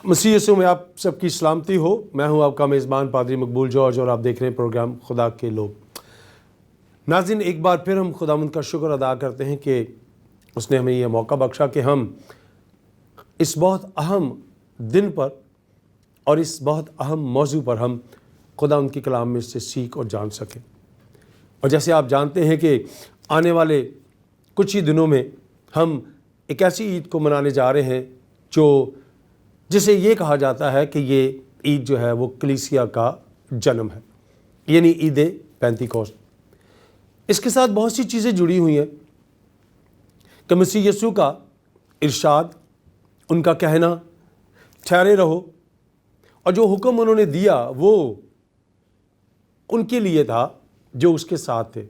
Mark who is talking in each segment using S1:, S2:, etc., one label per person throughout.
S1: مسیح یسوع میں آپ سب کی سلامتی ہو. میں ہوں آپ کا میزبان پادری مقبول جارج اور آپ دیکھ رہے ہیں پروگرام خدا کے لوگ. ناظرین، ایک بار پھر ہم خداوند کا شکر ادا کرتے ہیں کہ اس نے ہمیں یہ موقع بخشا کہ ہم اس بہت اہم دن پر اور اس بہت اہم موضوع پر ہم خداوند کے کلام میں سے سیکھ اور جان سکیں. اور جیسے آپ جانتے ہیں کہ آنے والے کچھ ہی دنوں میں ہم ایک ایسی عید کو منانے جا رہے ہیں جسے یہ کہا جاتا ہے کہ یہ عید جو ہے وہ کلیسیا کا جنم ہے، یعنی عید پینتیکوست. اس کے ساتھ بہت سی چیزیں جڑی ہوئی ہیں کہ مسیح یسوع کا ارشاد، ان کا کہنا ٹھہرے رہو، اور جو حکم انہوں نے دیا وہ ان کے لیے تھا جو اس کے ساتھ تھے.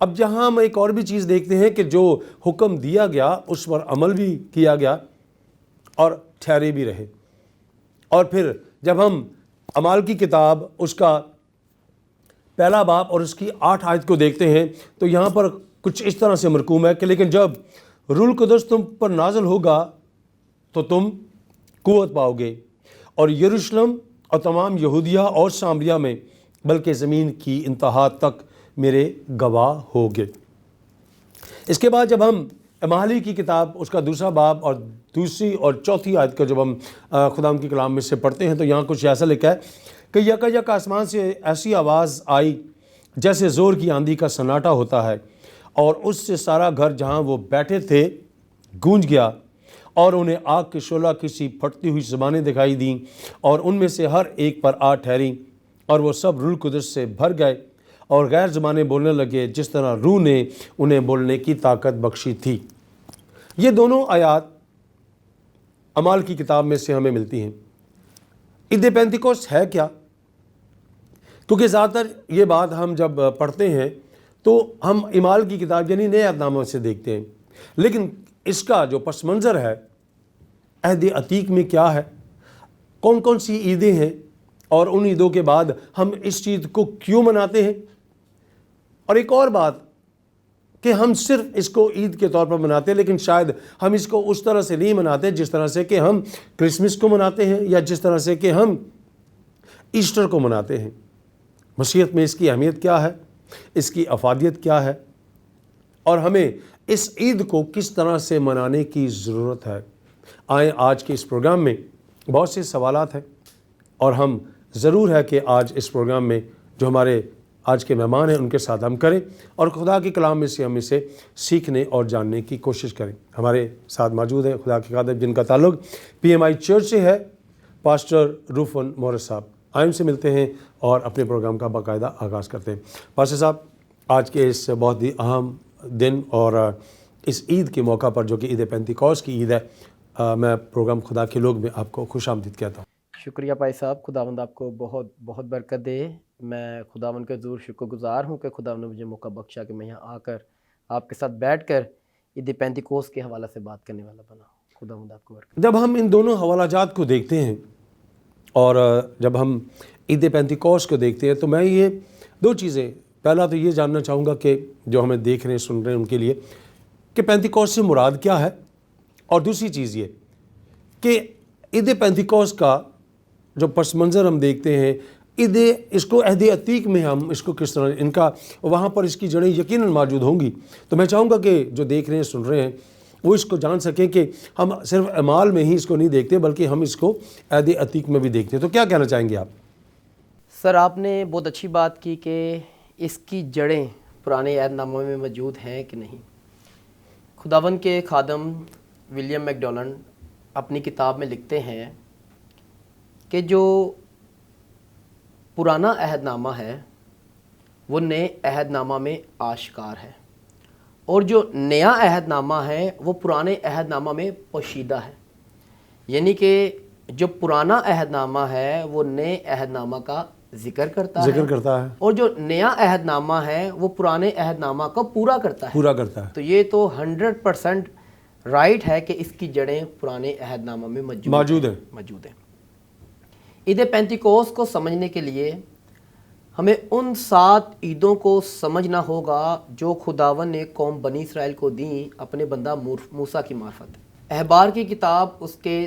S1: اب جہاں ہم ایک اور بھی چیز دیکھتے ہیں کہ جو حکم دیا گیا اس پر عمل بھی کیا گیا اور ٹھہرے بھی رہے. اور پھر جب ہم اعمال کی کتاب اس کا پہلا باب اور اس کی 8 آیت کو دیکھتے ہیں تو یہاں پر کچھ اس طرح سے مرقوم ہے کہ لیکن جب روح القدس تم پر نازل ہوگا تو تم قوت پاؤ گے، اور یروشلم اور تمام یہودیہ اور سامریہ میں بلکہ زمین کی انتہا تک میرے گواہ ہوگے. اس کے بعد جب ہم اعمال کی کتاب اس کا دوسرا باب اور دوسری اور چوتھی آیت کا جب ہم خدا کے کلام میں سے پڑھتے ہیں تو یہاں کچھ ایسا لکھا ہے کہ یک آسمان سے ایسی آواز آئی جیسے زور کی آندھی کا سناٹا ہوتا ہے، اور اس سے سارا گھر جہاں وہ بیٹھے تھے گونج گیا، اور انہیں آگ کے شعلہ کی سی پھٹتی ہوئی زبانیں دکھائی دیں، اور ان میں سے ہر ایک پر آ ٹھہریں، اور وہ سب روح القدس سے بھر گئے اور غیر زبانیں بولنے لگے جس طرح روح نے انہیں بولنے کی طاقت بخشی تھی. یہ دونوں آیات اعمال کی کتاب میں سے ہمیں ملتی ہیں. عید پینتیکوست ہے کیا؟ کیونکہ زیادہ تر یہ بات ہم جب پڑھتے ہیں تو ہم اعمال کی کتاب یعنی نئے عہد نامہ سے دیکھتے ہیں، لیکن اس کا جو پس منظر ہے عہد عتیق میں کیا ہے، کون کون سی عیدیں ہیں، اور ان عیدوں کے بعد ہم اس چیز کو کیوں مناتے ہیں. اور ایک اور بات کہ ہم صرف اس کو عید کے طور پر مناتے ہیں، لیکن شاید ہم اس کو اس طرح سے نہیں مناتے جس طرح سے کہ ہم کرسمس کو مناتے ہیں یا جس طرح سے کہ ہم ایسٹر کو مناتے ہیں. مسیحیت میں اس کی اہمیت کیا ہے، اس کی افادیت کیا ہے، اور ہمیں اس عید کو کس طرح سے منانے کی ضرورت ہے. آئیں آج کے اس پروگرام میں بہت سے سوالات ہیں، اور ہم ضرور ہے کہ آج اس پروگرام میں جو ہمارے آج کے مہمان ہیں ان کے ساتھ ہم کریں اور خدا کے کلام میں سے ہم اسے سیکھنے اور جاننے کی کوشش کریں. ہمارے ساتھ موجود ہیں خدا کے خادم جن کا تعلق PMI چرچ سے ہے، پاسٹر روفن مورس صاحب. آئیں سے ملتے ہیں اور اپنے پروگرام کا باقاعدہ آغاز کرتے ہیں. پاسٹر صاحب، آج کے اس بہت ہی اہم دن اور اس عید کے موقع پر جو کہ عید پینتیکوست کی عید ہے، میں پروگرام خدا کے لوگ میں آپ کو خوش آمدید کہتا ہوں.
S2: شکریہ بھائی صاحب، خداوند آپ کو بہت بہت برکت دے. میں خداوند کا ضرور شکر گزار ہوں کہ خداوند نے مجھے موقع بخشا کہ میں یہاں آ کر آپ کے ساتھ بیٹھ کر عید پینتیکوست کے حوالے سے بات کرنے والا بنا. خداوند آپ کو برکت.
S1: جب ہم ان دونوں حوالہ جات کو دیکھتے ہیں اور جب ہم عید پینتیکوست کو دیکھتے ہیں تو میں یہ دو چیزیں، پہلا تو یہ جاننا چاہوں گا کہ جو ہمیں دیکھ رہے ہیں سن رہے ہیں ان کے لیے کہ پینتیکوست سے مراد کیا ہے، اور دوسری چیز یہ کہ عید پینتیکوست کا جو پس منظر ہم دیکھتے ہیں، اس کو عہد عتیق میں ہم اس کو کس طرح ان کا وہاں پر اس کی جڑیں یقیناً موجود ہوں گی. تو میں چاہوں گا کہ جو دیکھ رہے ہیں سن رہے ہیں وہ اس کو جان سکیں کہ ہم صرف اعمال میں ہی اس کو نہیں دیکھتے بلکہ ہم اس کو عہد عتیق میں بھی دیکھتے ہیں. تو کیا کہنا چاہیں گے آپ؟
S2: سر، آپ نے بہت اچھی بات کی کہ اس کی جڑیں پرانے عہد ناموں میں موجود ہیں کہ نہیں. خداوند کے خادم ولیم میکڈونلڈ اپنی کتاب میں لکھتے ہیں کہ جو پرانا عہد نامہ ہے وہ نئے عہد نامہ میں آشکار ہے، اور جو نیا عہد نامہ ہے وہ پرانے عہد نامہ میں پوشیدہ ہے. یعنی کہ جو پرانا عہد نامہ ہے وہ نئے عہد نامہ کا ذکر کرتا ہے، اور جو نیا عہد نامہ ہے وہ پرانے عہد نامہ کو پورا کرتا ہے. تو یہ تو 100% رائٹ ہے کہ اس کی جڑیں پرانے عہد نامہ میں موجود ہیں. عید پینتیکوست کو سمجھنے کے لیے ہمیں ان 7 عیدوں کو سمجھنا ہوگا جو خداوند نے قوم بنی اسرائیل کو دیں اپنے بندہ موسیٰ کی معرفت. احبار کی کتاب اس کے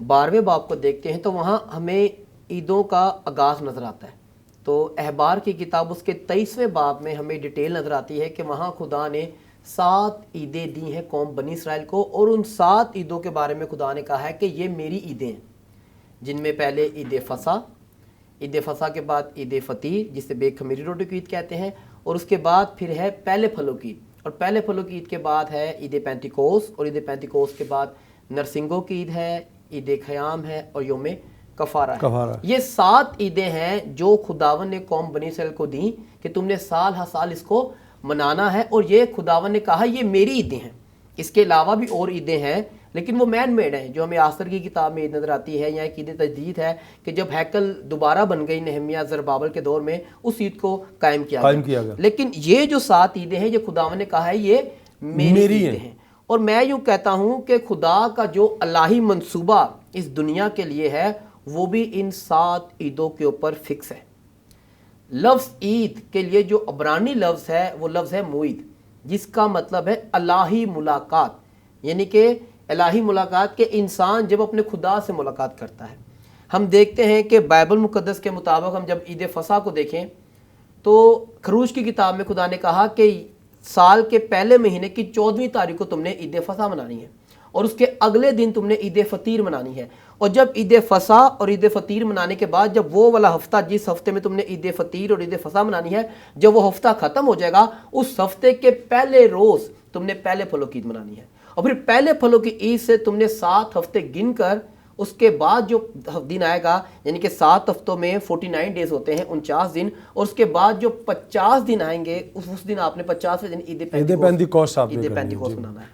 S2: 12ویں باب کو دیکھتے ہیں تو وہاں ہمیں عیدوں کا آغاز نظر آتا ہے. تو احبار کی کتاب اس کے 23ویں باب میں ہمیں ڈیٹیل نظر آتی ہے کہ وہاں خدا نے 7 عیدیں دی ہیں قوم بنی اسرائیل کو, اور ان 7 عیدوں کے بارے میں خدا نے کہا ہے کہ یہ میری عیدیں ہیں, جن میں پہلے عید فصح, عید فصح کے بعد عید فطیر جسے بے خمیری روٹی کی عید کہتے ہیں, اور اس کے بعد پھر ہے پہلے پھلوں کی عید, اور پہلے پھلوں کی عید کے بعد ہے عید پینتیکوس, اور عید پینتیکوس کے بعد نرسنگوں کی عید ہے, عید خیام ہے, اور یوم کفارہ ہے. یہ 7 عیدیں ہیں جو خداوند نے قوم بنی اسرائیل کو دیں کہ تم نے سال ہر سال اس کو منانا ہے, اور یہ خداوند نے کہا یہ میری عیدیں ہیں. اس کے علاوہ بھی اور عیدیں ہیں لیکن وہ مین میڈ ہیں, جو ہمیں آثر کی کتاب میں عید نظر آتی ہے, یا ایک عید تجدید ہے کہ جب ہیکل دوبارہ بن گئی نہمیہ زربابل کے دور میں, اس عید کو قائم کیا گیا. لیکن یہ جو 7 عیدیں ہیں یہ خداوند نے کہا ہے یہ میری عیدیں ہیں. اور میں یوں کہتا ہوں کہ خدا کا جو الہی منصوبہ اس دنیا کے لیے ہے وہ بھی ان 7 عیدوں کے اوپر فکس ہے. لفظ عید کے لیے جو عبرانی لفظ ہے وہ لفظ ہے موعید, جس کا مطلب ہے الہی ملاقات, یعنی کہ الہی ملاقات کے انسان جب اپنے خدا سے ملاقات کرتا ہے. ہم دیکھتے ہیں کہ بائبل مقدس کے مطابق ہم جب عید فصح کو دیکھیں تو خروج کی کتاب میں خدا نے کہا کہ سال کے پہلے مہینے کی 14ویں تاریخ کو تم نے عید فصح منانی ہے, اور اس کے اگلے دن تم نے عید فطیر منانی ہے. اور جب عید فصح اور عید فطیر منانے کے بعد جب وہ والا ہفتہ جس ہفتے میں تم نے عید فطیر اور عید فصح منانی ہے, جب وہ ہفتہ ختم ہو جائے گا اس ہفتے کے پہلے روز تم نے پہلے پھلوں کی عید منانی ہے. اور پھر پہلے پھلوں کی عید سے تم نے 7 ہفتے گن کر اس کے بعد جو دن آئے گا, یعنی کہ 7 ہفتوں میں 49 ڈیز ہوتے ہیں 49 دن, اور اس کے بعد جو 50 دن آئیں گے اس دن آپ نے 50ویں دن عید پینتیکوس منانا ہے.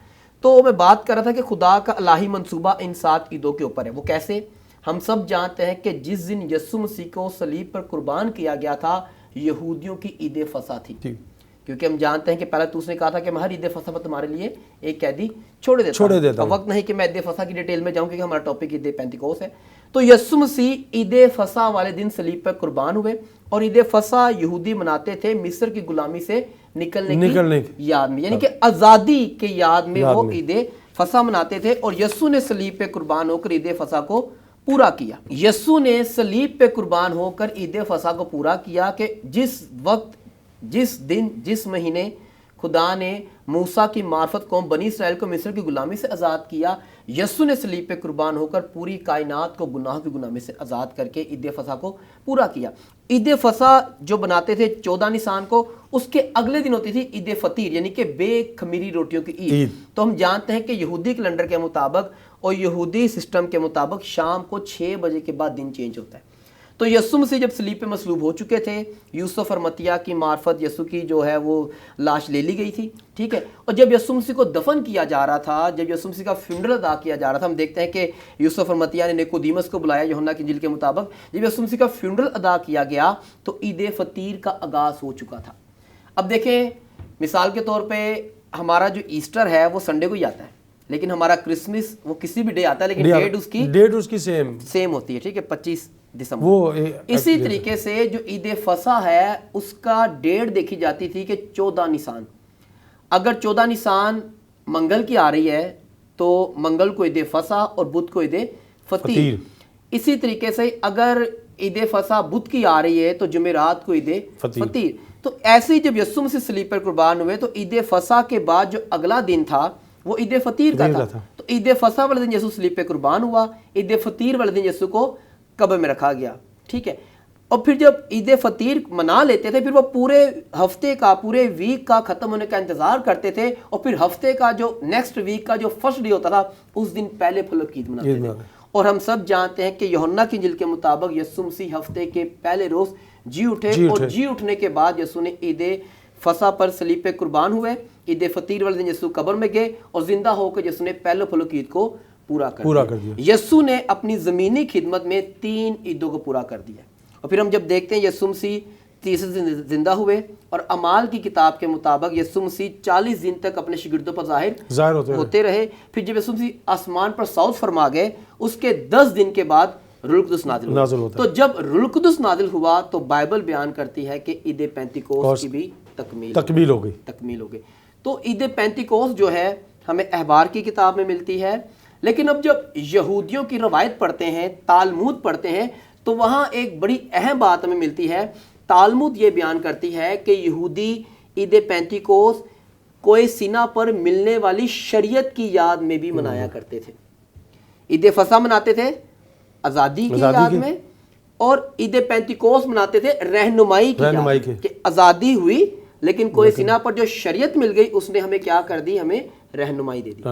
S2: تو میں بات کر رہا تھا کہ خدا کا الہی منصوبہ ان 7 عیدوں کے اوپر ہے. وہ کیسے؟ ہم سب جانتے ہیں کہ جس دن یسوع مسیح کو صلیب پر قربان کیا گیا تھا یہودیوں کی عید فصح تھی, کیونکہ ہم جانتے ہیں کہ پہلے تو اس نے کہا تھا کہ میں ہر عید فصح پر تمہارے لیے ایک قیدی چھوڑ دیتا ہوں. وقت نہیں کہ میں عید فصح کی ڈیٹیل میں جاؤں کیونکہ ہمارا ٹاپک عید پینتیکوس ہے. تو یسوع مسیح عید فصح والے دن صلیب پر قربان ہوئے, اور عید فصح یہودی مناتے تھے مصر کی غلامی سے نکلنے کی یاد میں, یعنی کہ آزادی کے یاد میں وہ عید فصح مناتے تھے. اور یسوع نے صلیب پہ قربان ہو کر عید فصح کو پورا کیا. یسوع نے صلیب پہ قربان ہو کر عید فصح کو پورا کیا کہ جس وقت جس دن جس مہینے خدا نے موسیٰ کی معرفت قوم بنی اسرائیل کو مصر کی غلامی سے آزاد کیا, یسوع نے صلیب پہ قربان ہو کر پوری کائنات کو گناہ کی غلامی سے آزاد کر کے عید فصح کو پورا کیا. عید فصح جو بناتے تھے 14 نیسان کو, اس کے اگلے دن ہوتی تھی عید فطیر, یعنی کہ بے خمیری روٹیوں کی عید. تو ہم جانتے ہیں کہ یہودی کیلنڈر کے مطابق اور یہودی سسٹم کے مطابق شام کو 6 بجے کے بعد دن چینج ہوتا ہے. تو یسوع مسیح جب صلیب پہ مصلوب ہو چکے تھے, یوسف اور متیہ کی معرفت یسوع کی جو ہے وہ لاش لے لی گئی تھی, ٹھیک ہے. اور جب یسوع مسیح کو دفن کیا جا رہا تھا, جب یسوع مسیح کا فیونرل ادا کیا جا رہا تھا, ہم دیکھتے ہیں کہ یوسف اور متیہ نے نیکودیمس کو بلایا یوحنا کی انجیل کے مطابق. جب یسوع مسیح کا فیونرل ادا کیا گیا تو عید فطیر کا آغاز ہو چکا تھا. اب دیکھیں مثال کے طور پہ ہمارا جو ایسٹر ہے وہ سنڈے کو ہی آتا ہے, لیکن ہمارا کرسمس وہ کسی بھی ڈے آتا ہے, لیکن ڈیٹ اس کی سیم ہوتی ہے, ٹھیک ہے, 25 دسمبر. اسی طریقے سے جو عید فصح ہے اس کا ڈیٹ دیکھی جاتی تھی کہ 14 نیسان. اگر 14 نیسان منگل کی آ رہی ہے تو منگل کو عید فصح اور بدھ کو عید فطیر. اسی طریقے سے اگر عید فصح بدھ کی آ رہی ہے تو جمعرات کو عید فطیر. تو ایسے ہی جب یسوع مسیح صلیب پر قربان ہوئے تو عید فصح کے بعد جو اگلا دن تھا وہ عید فطیر کا تھا. تو عید فصح والے دن یسوع صلیب پہ قربان ہوا, عید فطیر والے دن یسوع کو قبر میں رکھا گیا, ٹھیک ہے. اور پھر جب عید فطیر منا لیتے تھے پھر وہ پورے ہفتے کا پورے ویک کا ختم ہونے کا انتظار کرتے تھے, اور پھر ہفتے کا جو نیکسٹ ویک کا جو فرسٹ ڈے ہوتا تھا اس دن پہلے پھلوں کی عید مناتے تھے. اور ہم سب جانتے ہیں کہ یوحنا کی انجیل کے مطابق یسوع مسیح ہفتے کے پہلے روز جی اٹھے, اور جی اٹھنے کے بعد یسوع نے عید فصح پر صلیب پہ قربان ہوئے. عید فطیر والے دن یسوع قبر میں گئے اور زندہ ہو کر یسوع نے پہلے پھلوں کی عید کو پورا کر دیا. یسوع نے اپنی زمینی خدمت میں 3 عیدوں کو پورا کر دیا. اور پھر ہم جب دیکھتے ہیں یسوع مسیح تیسرے دن زندہ ہوئے, اور اعمال کی کتاب کے مطابق یسوع مسیح 40 دن تک اپنے شاگردوں پر ظاہر ہوتے رہے. پھر جب یسوع مسیح آسمان پر صعود فرما گئے اس کے 10 دن کے بعد روح القدس نازل ہوا. تو جب روح القدس نازل ہوا تو بائبل بیان کرتی ہے کہ عید پینتیکوس کی بھی تکمیل ہو گئی. تو عید پینتیکوس جو ہے ہمیں احبار کی کتاب میں ملتی ہے، لیکن اب جب یہودیوں کی روایت پڑھتے ہیں، تالمود پڑھتے ہیں، تو وہاں ایک بڑی اہم بات ہمیں ملتی ہے۔ تالمود یہ بیان کرتی ہے کہ یہودی عید پینتیکوس کوئے سینا پر ملنے والی شریعت کی یاد میں بھی منایا کرتے تھے۔ عید فصح مناتے تھے آزادی کی یاد میں، اور عید پینتیکوس مناتے تھے رہنمائی کی یاد کہ آزادی ہوئی، لیکن کوئی سینا پر جو شریعت مل گئی اس نے ہمیں کیا کر دی، ہمیں رہنمائی دے دی۔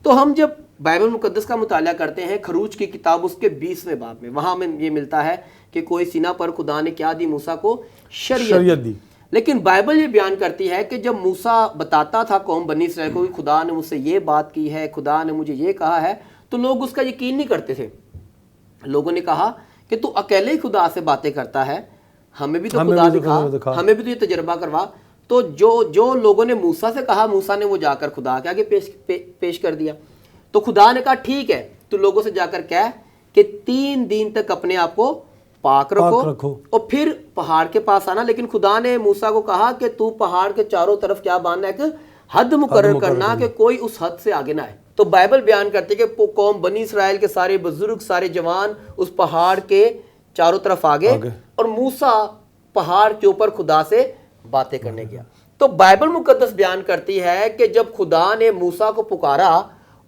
S2: تو ہم جب بائبل مقدس کا مطالعہ کرتے ہیں، خروج کی کتاب اس کے 20ویں باب میں، وہاں ہمیں یہ ملتا ہے کہ کوئی سینا پر خدا نے کیا دی، موسیٰ کو شریعت دی۔ لیکن بائبل یہ بیان کرتی ہے کہ جب موسیٰ بتاتا تھا قوم بنی اسرائیل کو کہ خدا نے مجھ سے یہ بات کی ہے، خدا نے مجھے یہ کہا ہے، تو لوگ اس کا یقین نہیں کرتے تھے۔ لوگوں نے کہا کہ تو اکیلے ہی خدا سے باتیں کرتا ہے، ہمیں بھی تو خدا دکھا، ہمیں بھی تو یہ تجربہ کروا۔ تو جو لوگوں نے موسیٰ سے کہا، موسیٰ نے وہ جا کر خدا کے آگے پیش کر دیا۔ تو خدا نے کہا ٹھیک ہے، تو لوگوں سے جا کر کہہ کہ 3 دن تک اپنے آپ کو پاک رکھو اور پھر پہاڑ کے پاس آنا۔ لیکن خدا نے موسیٰ کو کہا کہ تو پہاڑ کے چاروں طرف کیا باندھنا ہے، ایک حد مقرر کرنا کہ کوئی اس حد سے آگے نہ آئے۔ تو بائبل بیان کرتی ہے کہ قوم بنی اسرائیل کے سارے بزرگ، سارے جوان اس پہاڑ کے چاروں طرف آگے، اور موسیٰ پہاڑ کے اوپر خدا سے باتیں کرنے گیا۔ تو بائبل مقدس بیان کرتی ہے کہ جب خدا نے موسیٰ کو پکارا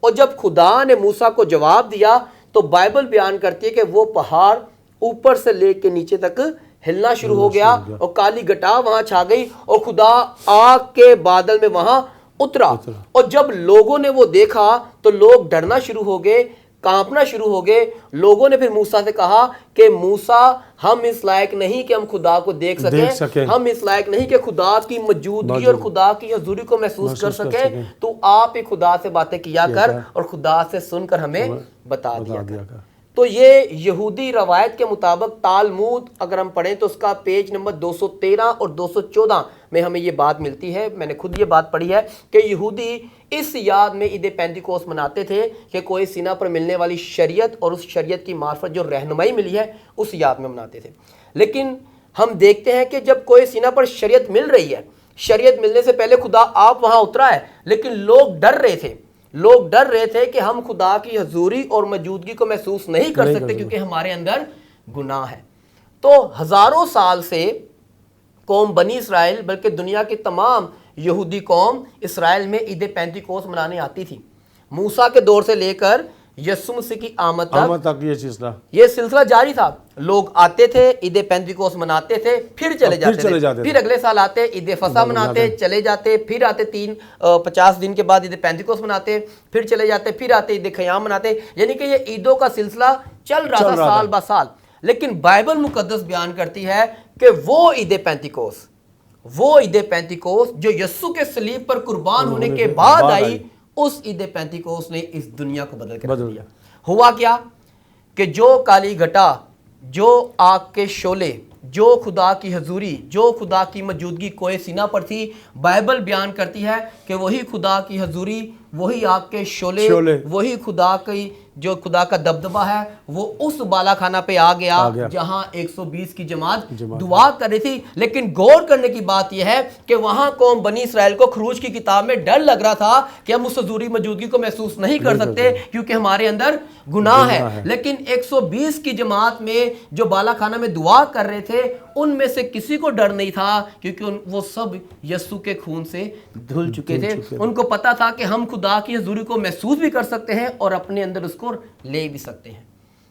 S2: اور جب خدا نے موسیٰ کو جواب دیا، تو بائبل بیان کرتی ہے کہ وہ پہاڑ اوپر سے لے کے نیچے تک ہلنا شروع ہو گیا اور کالی گٹا وہاں چھا گئی اور خدا آگ کے بادل میں وہاں اترا۔ اور جب لوگوں نے وہ دیکھا تو لوگ ڈرنا شروع ہو گئے، کانپنا شروع ہو گئے۔ لوگوں نے پھر موسیٰ سے کہا کہ موسیٰ، ہم اس لائق نہیں کہ ہم خدا کو دیکھ سکیں، ہم اس لائق نہیں کہ خدا کی موجودگی اور خدا کی حضوری کو محسوس کر سکیں، تو آپ ہی خدا سے باتیں کیا کر اور خدا سے سن کر ہمیں بتا دیا کر۔ تو یہ یہودی روایت کے مطابق تالمود اگر ہم پڑھیں تو اس کا پیج نمبر 213 اور 214 میں ہمیں یہ بات ملتی ہے۔ میں نے خود یہ بات پڑھی ہے کہ یہودی اس یاد میں عید پینتیکوس مناتے تھے کہ کوئی سینا پر ملنے والی شریعت اور اس شریعت کی معرفت جو رہنمائی ملی ہے اس یاد میں مناتے تھے۔ لیکن ہم دیکھتے ہیں کہ جب کوئی سینا پر شریعت مل رہی ہے، شریعت ملنے سے پہلے خدا آپ وہاں اترا ہے، لیکن لوگ ڈر رہے تھے۔ لوگ ڈر رہے تھے کہ ہم خدا کی حضوری اور موجودگی کو محسوس نہیں کر سکتے کیونکہ ہمارے اندر گناہ ہے۔ تو ہزاروں سال سے قوم بنی اسرائیل بلکہ دنیا کی تمام یہودی قوم اسرائیل میں عید پینتیکوس منانے آتی تھی۔ موسیٰ کے دور سے لے کر یسوع مسیح کی آمد تک یہ سلسلہ جاری تھا۔ لوگ آتے تھے، عید پینتیکوس مناتے تھے، پھر چلے جاتے تھے، پھر اگلے سال آتے، عید فصح مناتے، چلے جاتے، پھر آتے 50 دن کے بعد عید پینتیکوس مناتے، پھر چلے جاتے، پھر آتے عید خیام مناتے، یعنی کہ یہ عیدوں کا سلسلہ چل رہا تھا سال با سال۔ لیکن بائبل مقدس بیان کرتی ہے کہ وہ عید پینتیکوس جو یسوع کے صلیب پر قربان ہونے کے بعد آئی، اس عید پینتیکوس نے اس دنیا کو بدل کے رکھ دیا۔ ہوا کیا کہ جو کالی گھٹا، جو آگ کے شعلے، جو خدا کی حضوری، جو خدا کی موجودگی کوئے سینا پر تھی، بائبل بیان کرتی ہے کہ وہی خدا کی حضوری، وہی آگ کے شعلے، وہی خدا کی جو خدا کا دبدبہ ہے، وہ اس بالا خانہ پہ آ گیا جہاں 120 کی جماعت دعا کر رہی تھی۔ لیکن غور کرنے کی بات یہ ہے کہ وہاں قوم بنی اسرائیل کو خروج کی کتاب میں ڈر لگ رہا تھا کہ ہم اس حضوری موجودگی کو محسوس نہیں کر سکتے کیونکہ ہمارے اندر گناہ ہے۔ لیکن 120 کی جماعت میں جو بالا خانہ میں دعا کر رہے تھے، ان میں سے کسی کو ڈر نہیں تھا کیونکہ وہ سب یسوع کے خون سے دھل چکے تھے۔ ان کو پتا تھا کہ ہم خدا کی حضوری کو محسوس بھی کر سکتے ہیں اور اپنے اندر اس کو لے بھی سکتے ہیں۔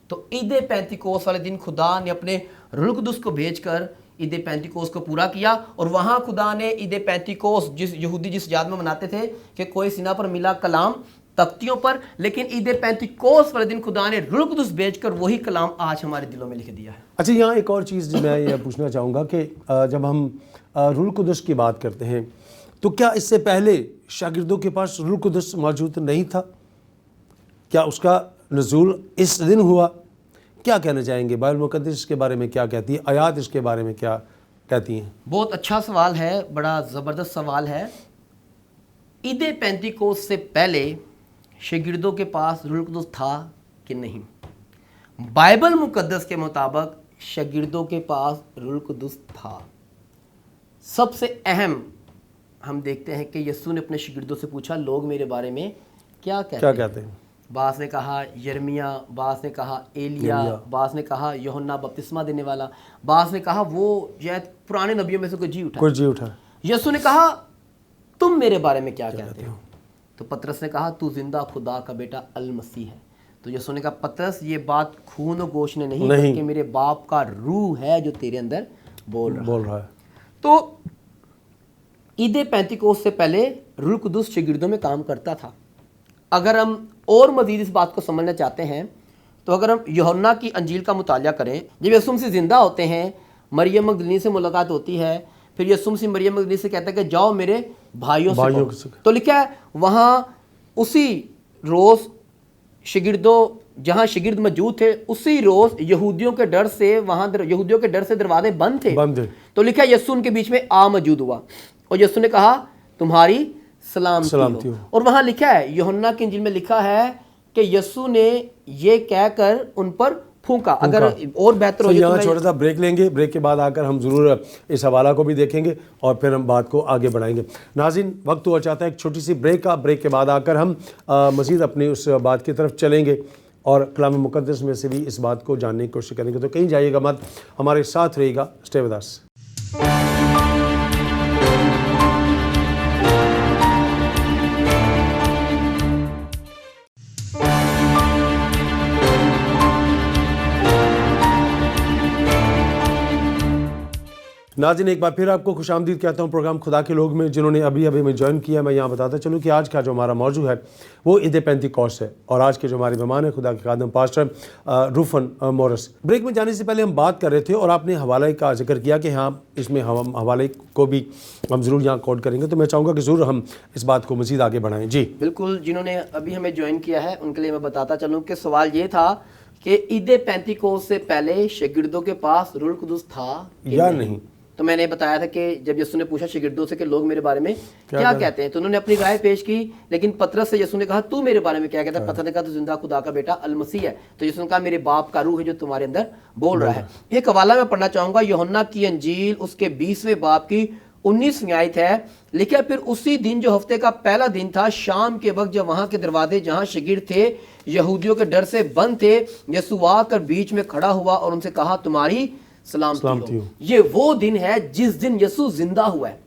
S2: تو عید پینتیکوس والے دن خدا نے اپنے روح القدس کو بھیج کر عید پینتیکوس کو پورا کیا، اور وہاں خدا نے عید پینتیکوس یہودی جس یاد میں مناتے تھے کہ کوئی سینا پر ملا کلام تختیوں پر، لیکن عید پینتیکوس والے دن خدا نے روح القدس بھیج کر وہی کلام آج ہمارے دلوں میں لکھ دیا ہے۔
S1: اچھا، یہاں ایک اور چیز میں یہ پوچھنا چاہوں گا کہ جب ہم روح القدس کی بات کرتے ہیں تو کیا اس سے پہلے شاگردوں کے پاس روح القدس موجود نہیں تھا؟ کیا اس کا نزول اس دن ہوا؟ کیا کہنا چاہیں گے؟ بائبل مقدس اس کے بارے میں کیا کہتی ہے؟ آیات اس کے بارے میں کیا کہتی ہیں؟
S2: بہت اچھا سوال ہے، بڑا زبردست سوال ہے۔ عید پینتیکوس سے پہلے شاگردوں کے پاس روح القدس تھا کہ نہیں؟ بائبل مقدس کے مطابق شاگردوں کے پاس روح القدس تھا۔ سب سے اہم ہم دیکھتے ہیں کہ یسوع نے اپنے شاگردوں سے پوچھا لوگ میرے بارے میں کیا
S1: کیا
S2: کہتے
S1: کہتے ہیں؟
S2: بعض نے کہا یرمیا، بعض نے کہا ایلیا، بعض نے کہا یوحنا بپتسمہ دینے والا، بعض نے کہا وہ شاید پرانے نبیوں میں سے کوئی جی اٹھا۔
S1: کوئی جی اٹھا۔
S2: یسوع نے کہا تم میرے بارے میں کیا کہتے ہو؟ تو پطرس نے کہا تو زندہ خدا کا بیٹا المسیح ہے۔ تو یسوع نے کہا پطرس یہ بات خون و گوشت نے نہیں بلکہ میرے باپ کا روح ہے جو تیرے اندر بول رہا ہے۔ تو عید پینتیکوست سے پہلے روح القدس شاگردوں میں کام کرتا تھا۔ اگر ہم اور مزید اس بات کو سمجھنا چاہتے ہیں تو اگر ہم یوحنا کی انجیل کا مطالعہ کریں، جب یسوع مسیح زندہ ہوتے ہیں، مریم مگدلینی سے ملاقات ہوتی ہے، پھر یسوع مسیح مریم مگدلینی سے کہتا ہے کہ جاؤ میرے بھائیوں سے تو لکھا ہے وہاں اسی روز شاگردوں جہاں شاگرد موجود تھے اسی روز یہودیوں کے ڈر سے دروازے بند تھے، تو لکھا ہے یسوع ان کے بیچ میں موجود ہوا اور یسوع نے کہا تمہاری سلامتی ہو۔ اور وہاں لکھا ہے یوحنا کی انجیل میں لکھا ہے کہ یسوع نے یہ کہہ کر ان پر پھونکا۔ اگر اور بہتر ہو جائے
S1: یہاں چھوٹا سا بریک لیں گے، بریک کے بعد آ کر ہم ضرور اس حوالہ کو بھی دیکھیں گے اور پھر ہم بات کو آگے بڑھائیں گے۔ ناظرین وقت ہوا چاہتا ہے ایک چھوٹی سی بریک کا، بریک کے بعد آ کر ہم مزید اپنی اس بات کی طرف چلیں گے اور کلام مقدس میں سے بھی اس بات کو جاننے کی کوشش کریں گے۔ تو کہیں جائیے گا مت، ہمارے ساتھ رہیے گا، اسٹے ود اس۔ ناظرین ایک بار پھر آپ کو خوش آمدید کہتا ہوں پروگرام خدا کے لوگ میں۔ جنہوں نے ابھی میں جوائن کیا، میں یہاں بتاتا چلوں کہ آج کا جو ہمارا موضوع ہے وہ عید پینتیکوست ہے، اور آج کے جو ہمارے مہمان ہیں خدا کے خادم پاسٹر روفن مورس۔ بریک میں جانے سے پہلے ہم بات کر رہے تھے اور آپ نے حوالے کا ذکر کیا کہ ہاں اس میں ہم حوالے کو بھی ہم ضرور یہاں کوٹ کریں گے، تو میں چاہوں گا کہ ضرور ہم اس بات کو مزید آگے بڑھائیں۔ جی
S2: بالکل، جنہوں نے ابھی ہمیں جوائن کیا ہے ان کے لیے میں بتاتا چلوں کہ سوال یہ تھا کہ عید پینتیکوست سے پہلے شاگردوں کے پاس روح القدس تھا
S1: یا نہیں؟
S2: تو میں نے بتایا تھا کہ جب یسوع نے پوچھا شاگردوں سے کہ لوگ میرے بارے میں کیا کہتے ہیں تو انہوں نے اپنی رائے پیش کی، لیکن پطرس سے یسوع نے کہا تو میرے بارے میں کیا کہتا ہے؟ پطرس نے کہا تو زندہ خدا کا بیٹا المسیح ہے۔ تو یسوع نے کہا میرے باپ کا روح ہے جو تمہارے اندر بول رہا ہے۔ ایک حوالہ میں پڑھنا چاہوں گا، یوحنا کی انجیل اس کے 20ویں باب کی 19ویں آیت ہے، لکھا پھر اسی دن جو ہفتے کا پہلا دن تھا، شام کے وقت جب وہاں کے دروازے جہاں شاگرد تھے یہودیوں کے ڈر سے بند تھے، یسوع آ کر بیچ میں کھڑا ہوا اور ان سے کہا تمہاری سلامتی ہو۔ یہ وہ دن ہے جس دن یسوع زندہ ہوا ہے،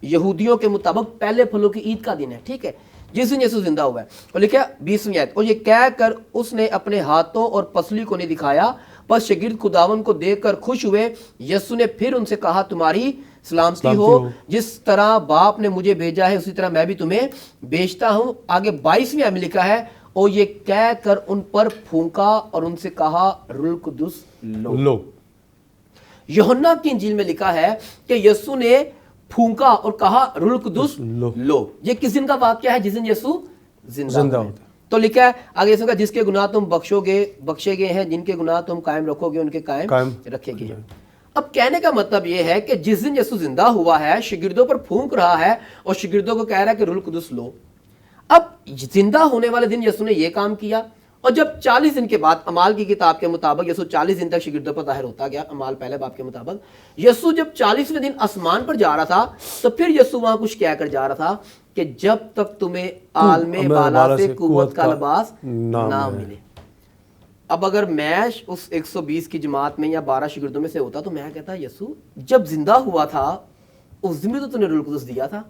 S2: یہودیوں کے مطابق پہلے پھلوں کی عید کا دن ہے، ٹھیک ہے، جس دن یسوع زندہ ہوا ہے۔ اور لکھا 20ویں آیت، اور یہ کہہ کر اس نے اپنے ہاتھوں اور پسلی کو نہیں دکھایا، بس شاگرد خداوند کو دیکھ کر خوش ہوئے۔ یسوع نے پھر ان سے کہا تمہاری سلامتی ہو، جس طرح باپ نے مجھے بھیجا ہے اسی طرح میں بھی تمہیں بھیجتا ہوں۔ آگے 22ویں آیت میں لکھا ہے اور یہ کہہ کر ان پر پھونکا اور ان سے کہا روح القدس لو۔ یوحنا کی انجیل میں لکھا ہے کہ یسوع نے پھونکا اور کہا روح القدس لو۔ یہ کس دن کا واقعہ ہے؟ جس دن یسوع زندہ ہوتا ہے۔ تو لکھا ہے آگے یسوع کا جس کے گناہ تم بخشے گئے ہیں، جن کے گناہ تم قائم رکھو گے ان کے قائم رکھے گئے ہیں۔ اب کہنے کا مطلب یہ ہے کہ جس دن یسوع زندہ ہوا ہے، شاگردوں پر پھونک رہا ہے اور شاگردوں کو کہہ رہا ہے کہ روح القدس لو۔ اب زندہ ہونے والے دن یسوع نے یہ کام کیا، اور جب 40 دن کے بعد اعمال کی کتاب کے مطابق یسوع 40 دن تک شاگردوں پر ظاہر ہوتا گیا، اعمال پہلے باب کے مطابق یسوع جب 40ویں دن آسمان پر جا رہا تھا تو پھر یسوع وہاں کچھ کہہ کر جا رہا تھا کہ جب تک تمہیں عالم بالا سے قوت کا لباس نہ ملے۔ اب اگر میں اس 120 کی جماعت میں یا 12 شاگردوں میں سے ہوتا تو میں کہتا یسوع جب زندہ ہوا تھا اس دن بھی تو نے روح القدس دیا تھا،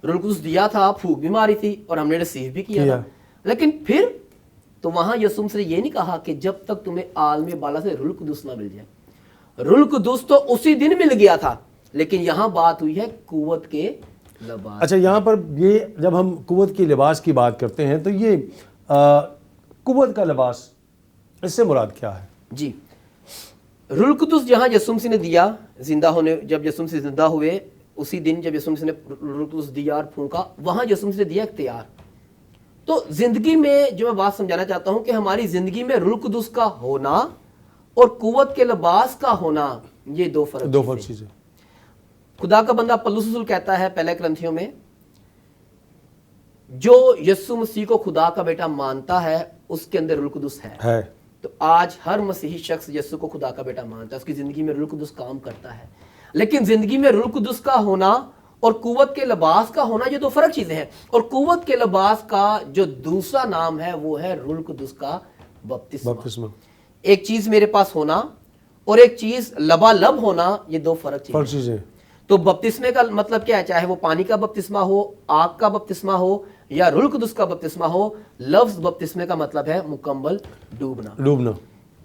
S2: روح القدس دیا تھا، پھونک بھی ماری تھی اور ہم نے ریسیو بھی کیا تھا، لیکن پھر تو وہاں یسوع سے یہ نہیں کہا کہ جب تک تمہیں عالم بالا سے روح القدس نہ مل جائے۔ روح القدس تو اسی دن مل گیا تھا، لیکن یہاں بات ہوئی ہے قوت کے لباس۔
S1: اچھا، یہاں پر یہ جب ہم قوت کے لباس کی بات کرتے ہیں تو یہ قوت کا لباس اس سے مراد کیا ہے؟
S2: جی، روح القدس جہاں یسوع مسیح نے دیا زندہ ہونے، جب یسوع مسیح زندہ ہوئے اسی دن جب یسوع مسیح نے روح القدس دیا اور پھونکا، وہاں یسوع مسیح نے دیا اختیار۔ تو زندگی میں جو میں بات سمجھانا چاہتا ہوں کہ ہماری زندگی میں روح القدس کا ہونا اور قوت کے لباس کا ہونا یہ دو فرق چیزیں۔ خدا کا بندہ پولس رسول کہتا ہے پہلے کرنتھیوں میں، جو یسوع مسیح کو خدا کا بیٹا مانتا ہے اس کے اندر روح القدس ہے۔ تو آج ہر مسیحی شخص یسوع کو خدا کا بیٹا مانتا ہے، اس کی زندگی میں روح القدس کام کرتا ہے، لیکن زندگی میں روح القدس کا ہونا اور قوت کے لباس کا ہونا، یہ دو فرق چیزیں ہیں. اور قوت کے لباس کا جو دوسرا نام ہے وہ ہے روح القدس کا بپتسمہ. ایک چیز میرے پاس ہونا اور ایک چیز لبالب ہونا، یہ دو فرق چیزیں ہیں. تو بپتسمے کا مطلب کیا ہے؟ چاہے وہ پانی کا بپتسمہ ہو، آگ کا بپتسمہ ہو یا روح القدس کا بپتسمہ ہو، لفظ بپتسمے کا مطلب ہے مکمل ڈوبنا.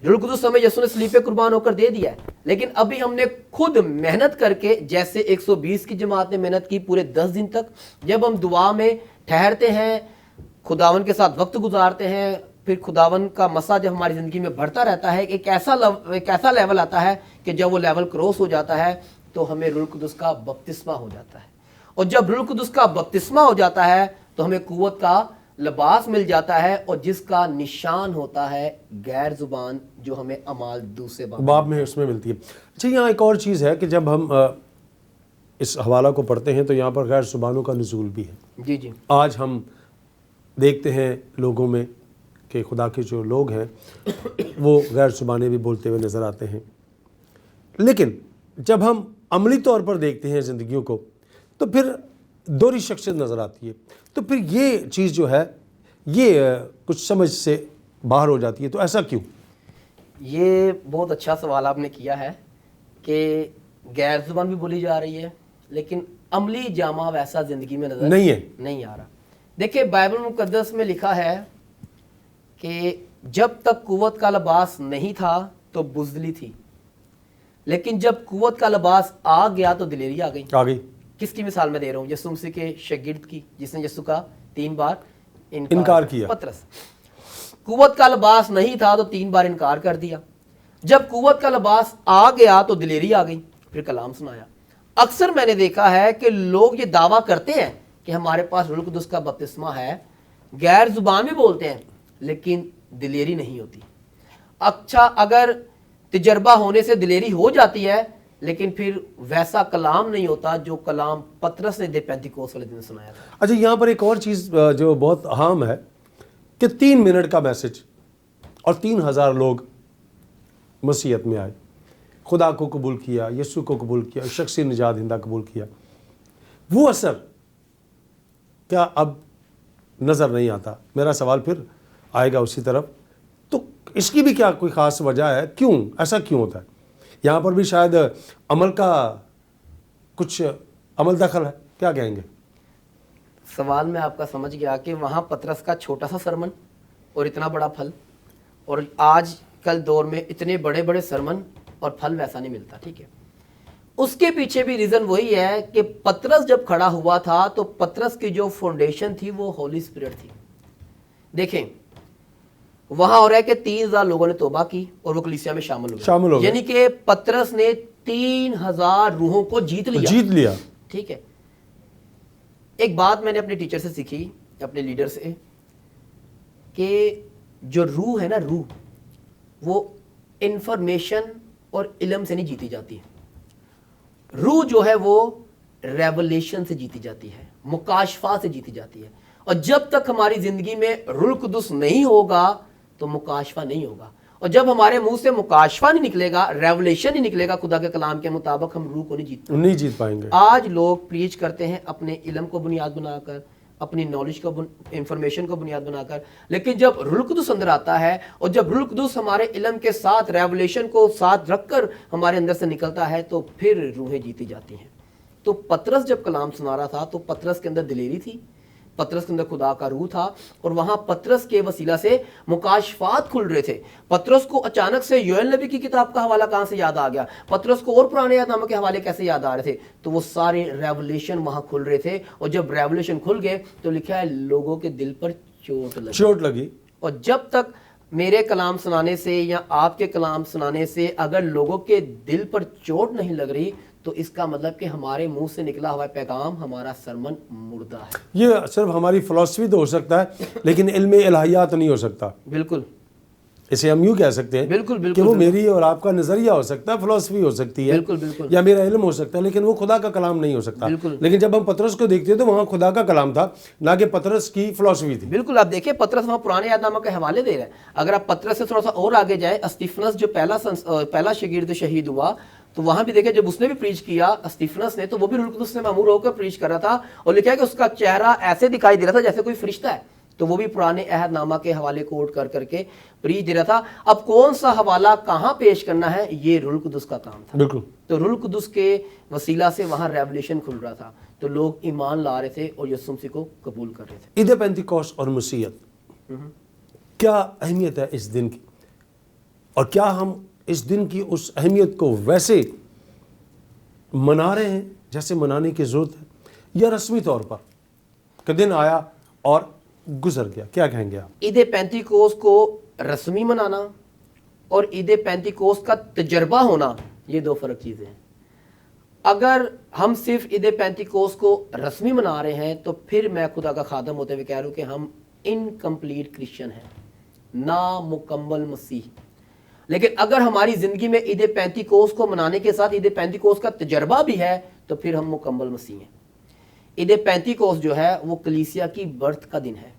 S2: روح القدس ہمیں یسوع نے صلیب پہ قربان ہو کر دے دیا ہے، لیکن ابھی ہم نے خود محنت کر کے، جیسے 120 کی جماعت نے محنت کی پورے 10 دن تک، جب ہم دعا میں ٹھہرتے ہیں، خداون کے ساتھ وقت گزارتے ہیں، پھر خداون کا مسا جب ہماری زندگی میں بڑھتا رہتا ہے، ایک ایسا لیول آتا ہے کہ جب وہ لیول کراس ہو جاتا ہے تو ہمیں روح القدس کا بپتسمہ ہو جاتا ہے. اور جب روح القدس کا بپتسمہ ہو جاتا ہے تو ہمیں قوت کا لباس مل جاتا ہے، اور جس کا نشان ہوتا ہے غیر زبان، جو ہمیں اعمال دوسرے باب میں
S1: اس میں ملتی ہے. اچھا، یہاں ایک اور چیز ہے کہ جب ہم اس حوالہ کو پڑھتے ہیں تو یہاں پر غیر زبانوں کا نزول بھی ہے.
S2: جی
S1: آج ہم دیکھتے ہیں لوگوں میں کہ خدا کے جو لوگ ہیں وہ غیر زبانیں بھی بولتے ہوئے نظر آتے ہیں، لیکن جب ہم عملی طور پر دیکھتے ہیں زندگیوں کو تو پھر دوہری شخصیت نظر آتی ہے. تو پھر یہ چیز جو ہے یہ کچھ سمجھ سے باہر ہو جاتی ہے. تو ایسا کیوں؟
S2: یہ بہت اچھا سوال آپ نے کیا ہے کہ غیر زبان بھی بولی جا رہی ہے لیکن عملی جامہ ویسا زندگی میں نظر نہیں آ رہا. دیکھیں، بائبل مقدس میں لکھا ہے کہ جب تک قوت کا لباس نہیں تھا تو بزدلی تھی، لیکن جب قوت کا لباس آ گیا تو دلیری آ گئی. کس کی مثال میں دے رہا ہوں؟ یسوع مسیح کے شاگرد کی، جس نے یسوع کا 3 بار انکار کیا. پطرس. قوت کا لباس نہیں تھا تو 3 بار انکار کر دیا. جب قوت کا لباس آ گیا تو دلیری آ گئی، پھر کلام سنایا. اکثر میں نے دیکھا ہے کہ لوگ یہ دعویٰ کرتے ہیں کہ ہمارے پاس روح القدس کا بپتسمہ ہے، غیر زبان بھی بولتے ہیں، لیکن دلیری نہیں ہوتی. اچھا، اگر تجربہ ہونے سے دلیری ہو جاتی ہے لیکن پھر ویسا کلام نہیں ہوتا جو کلام پطرس نے پینتیکوست والے دن سنایا تھا.
S1: اچھا، یہاں پر ایک اور چیز جو بہت اہم ہے کہ 3 منٹ کا میسج اور 3000 لوگ مسیحیت میں آئے، خدا کو قبول کیا، یسوع کو قبول کیا، شخصی نجات دہندہ قبول کیا. وہ اثر کیا اب نظر نہیں آتا؟ میرا سوال پھر آئے گا اسی طرف. تو اس کی بھی کیا کوئی خاص وجہ ہے؟ کیوں ایسا کیوں ہوتا ہے؟ یہاں پر بھی شاید عمل کا کچھ عمل دخل ہے، کیا کہیں گے؟
S2: سوال میں آپ کا سمجھ گیا کہ وہاں پطرس کا چھوٹا سا سرمن اور اتنا بڑا پھل، اور آج کل دور میں اتنے بڑے بڑے سرمن اور پھل ویسا نہیں ملتا. ٹھیک ہے، اس کے پیچھے بھی ریزن وہی ہے کہ پطرس جب کھڑا ہوا تھا تو پطرس کی جو فاؤنڈیشن تھی وہ ہولی اسپرٹ تھی. دیکھیں، وہاں ہو رہا ہے کہ 3000 لوگوں نے توبہ کی اور وہ کلیسیا میں شامل ہو گئے، یعنی کہ پطرس نے 3000 روحوں کو جیت لیا. ٹھیک ہے، ایک بات میں نے اپنے ٹیچر سے سیکھی، اپنے لیڈر سے، کہ جو روح ہے نا، روح وہ انفارمیشن اور علم سے نہیں جیتی جاتی ہے. روح جو ہے وہ ریولیشن سے جیتی جاتی ہے، مکاشفہ سے جیتی جاتی ہے. اور جب تک ہماری زندگی میں روح القدس نہیں ہوگا تو مکاشفہ نہیں ہوگا. اور جب ہمارے منہ سے مکاشفہ نہیں نکلے گا، ریولیشن نہیں نکلے گا خدا کے کلام کے مطابق، ہم روح کو نہیں جیت پائیں گے. آج لوگ پریچ کرتے ہیں اپنے علم کو بنیاد بنا کر، اپنی نالج کو انفارمیشن کو بنیاد بنا کر، لیکن جب روح القدس اندر آتا ہے اور جب روح القدس ہمارے علم کے ساتھ ریولیشن کو ساتھ رکھ کر ہمارے اندر سے نکلتا ہے تو پھر روحیں جیتی جاتی ہیں. تو پطرس جب کلام سنا رہا تھا تو پطرس کے اندر دلیری تھی، پطرس کے اندر خدا کا روح تھا، اور وہاں پطرس کے وسیلہ سے مکاشفات کھل رہے تھے. پطرس کو اچانک سے یوئیل نبی کی کتاب کا حوالہ کہاں سے یاد آ گیا؟ پطرس کو اور پرانے عہد نامہ کے حوالے کیسے یاد آ رہے تھے؟ تو وہ سارے ریولیشن وہاں کھل رہے تھے، اور جب ریولیشن کھل گئے تو لکھا ہے لوگوں کے دل پر چوٹ لگی. اور جب تک میرے کلام سنانے سے یا آپ کے کلام سنانے سے اگر لوگوں کے دل پر چوٹ نہیں لگ رہی تو اس کا مطلب کہ ہمارے منہ سے نکلا ہوا پیغام، ہمارا سرمن مردہ ہے.
S1: یہ صرف ہماری فلسفی تو ہو سکتا ہے لیکن علم الہیات نہیں ہو سکتا.
S2: بالکل،
S1: اسے ہم یوں کہہ سکتے ہیں
S2: بالکل
S1: کہ وہ میری اور آپ کا نظریہ ہو سکتا ہے، فلسفی ہو سکتی ہے، یا میرا علم ہو سکتا ہے، لیکن وہ خدا کا کلام نہیں ہو سکتا. لیکن جب ہم پطرس کو دیکھتے ہیں تو وہاں خدا کا کلام تھا، نہ کہ پطرس کی فلسفی تھی.
S2: بالکل، آپ دیکھیں پطرس وہاں پرانے عہد نامہ کے حوالے دے رہا ہے. اگر آپ پطرس سے تھوڑا سا اور آگے جائیں، استفنس جو پہلا شاگرد شہید ہوا، تو وہاں بھی دیکھیں جب اس نے بھی پریچ کیا اسطیفنس نے, تو وہ بھی روح القدس سے مامور ہو کر پریچ کر رہا تھا, اور لکھا ہے کہ اس کا چہرہ ایسے دکھائی دے رہا تھا جیسے کوئی فرشتہ ہے. تو وہ بھی پرانے عہد نامہ کے حوالے کوٹ کر کر کے پریچ دے رہا تھا. اب کون سا حوالہ کہاں پیش کرنا ہے, یہ روح القدس کا کام تھا.
S1: بالکل.
S2: تو روح القدس کے وسیلہ سے وہاں ریولیشن کھل رہا تھا, تو لوگ ایمان لا رہے تھے اور یسوع مسیح کو قبول کر رہے تھے.
S1: عید پینتیکوست اور مسیحیت, کیا اہمیت ہے اس دن کی, اور کیا ہم اس دن کی اس اہمیت کو ویسے منا رہے ہیں جیسے منانے کی ضرورت ہے, یا رسمی طور پر کہ دن آیا اور گزر گیا؟ کیا کہیں گے آپ؟
S2: عید پینتیکوست کو رسمی منانا اور عید پینتیکوست کا تجربہ ہونا, یہ دو فرق چیزیں ہیں. اگر ہم صرف عید پینتیکوست کو رسمی منا رہے ہیں تو پھر میں خدا کا خادم ہوتے ہوئے کہہ رہا ہوں کہ ہم انکمپلیٹ کرسچن ہیں, نامکمل مسیح. لیکن اگر ہماری زندگی میں عید پینتیکوست کو منانے کے ساتھ عید پینتیکوست کا تجربہ بھی ہے تو پھر ہم مکمل مسیح ہیں. عید پینتیکوست جو ہے وہ کلیسیا کی برتھ کا دن ہے,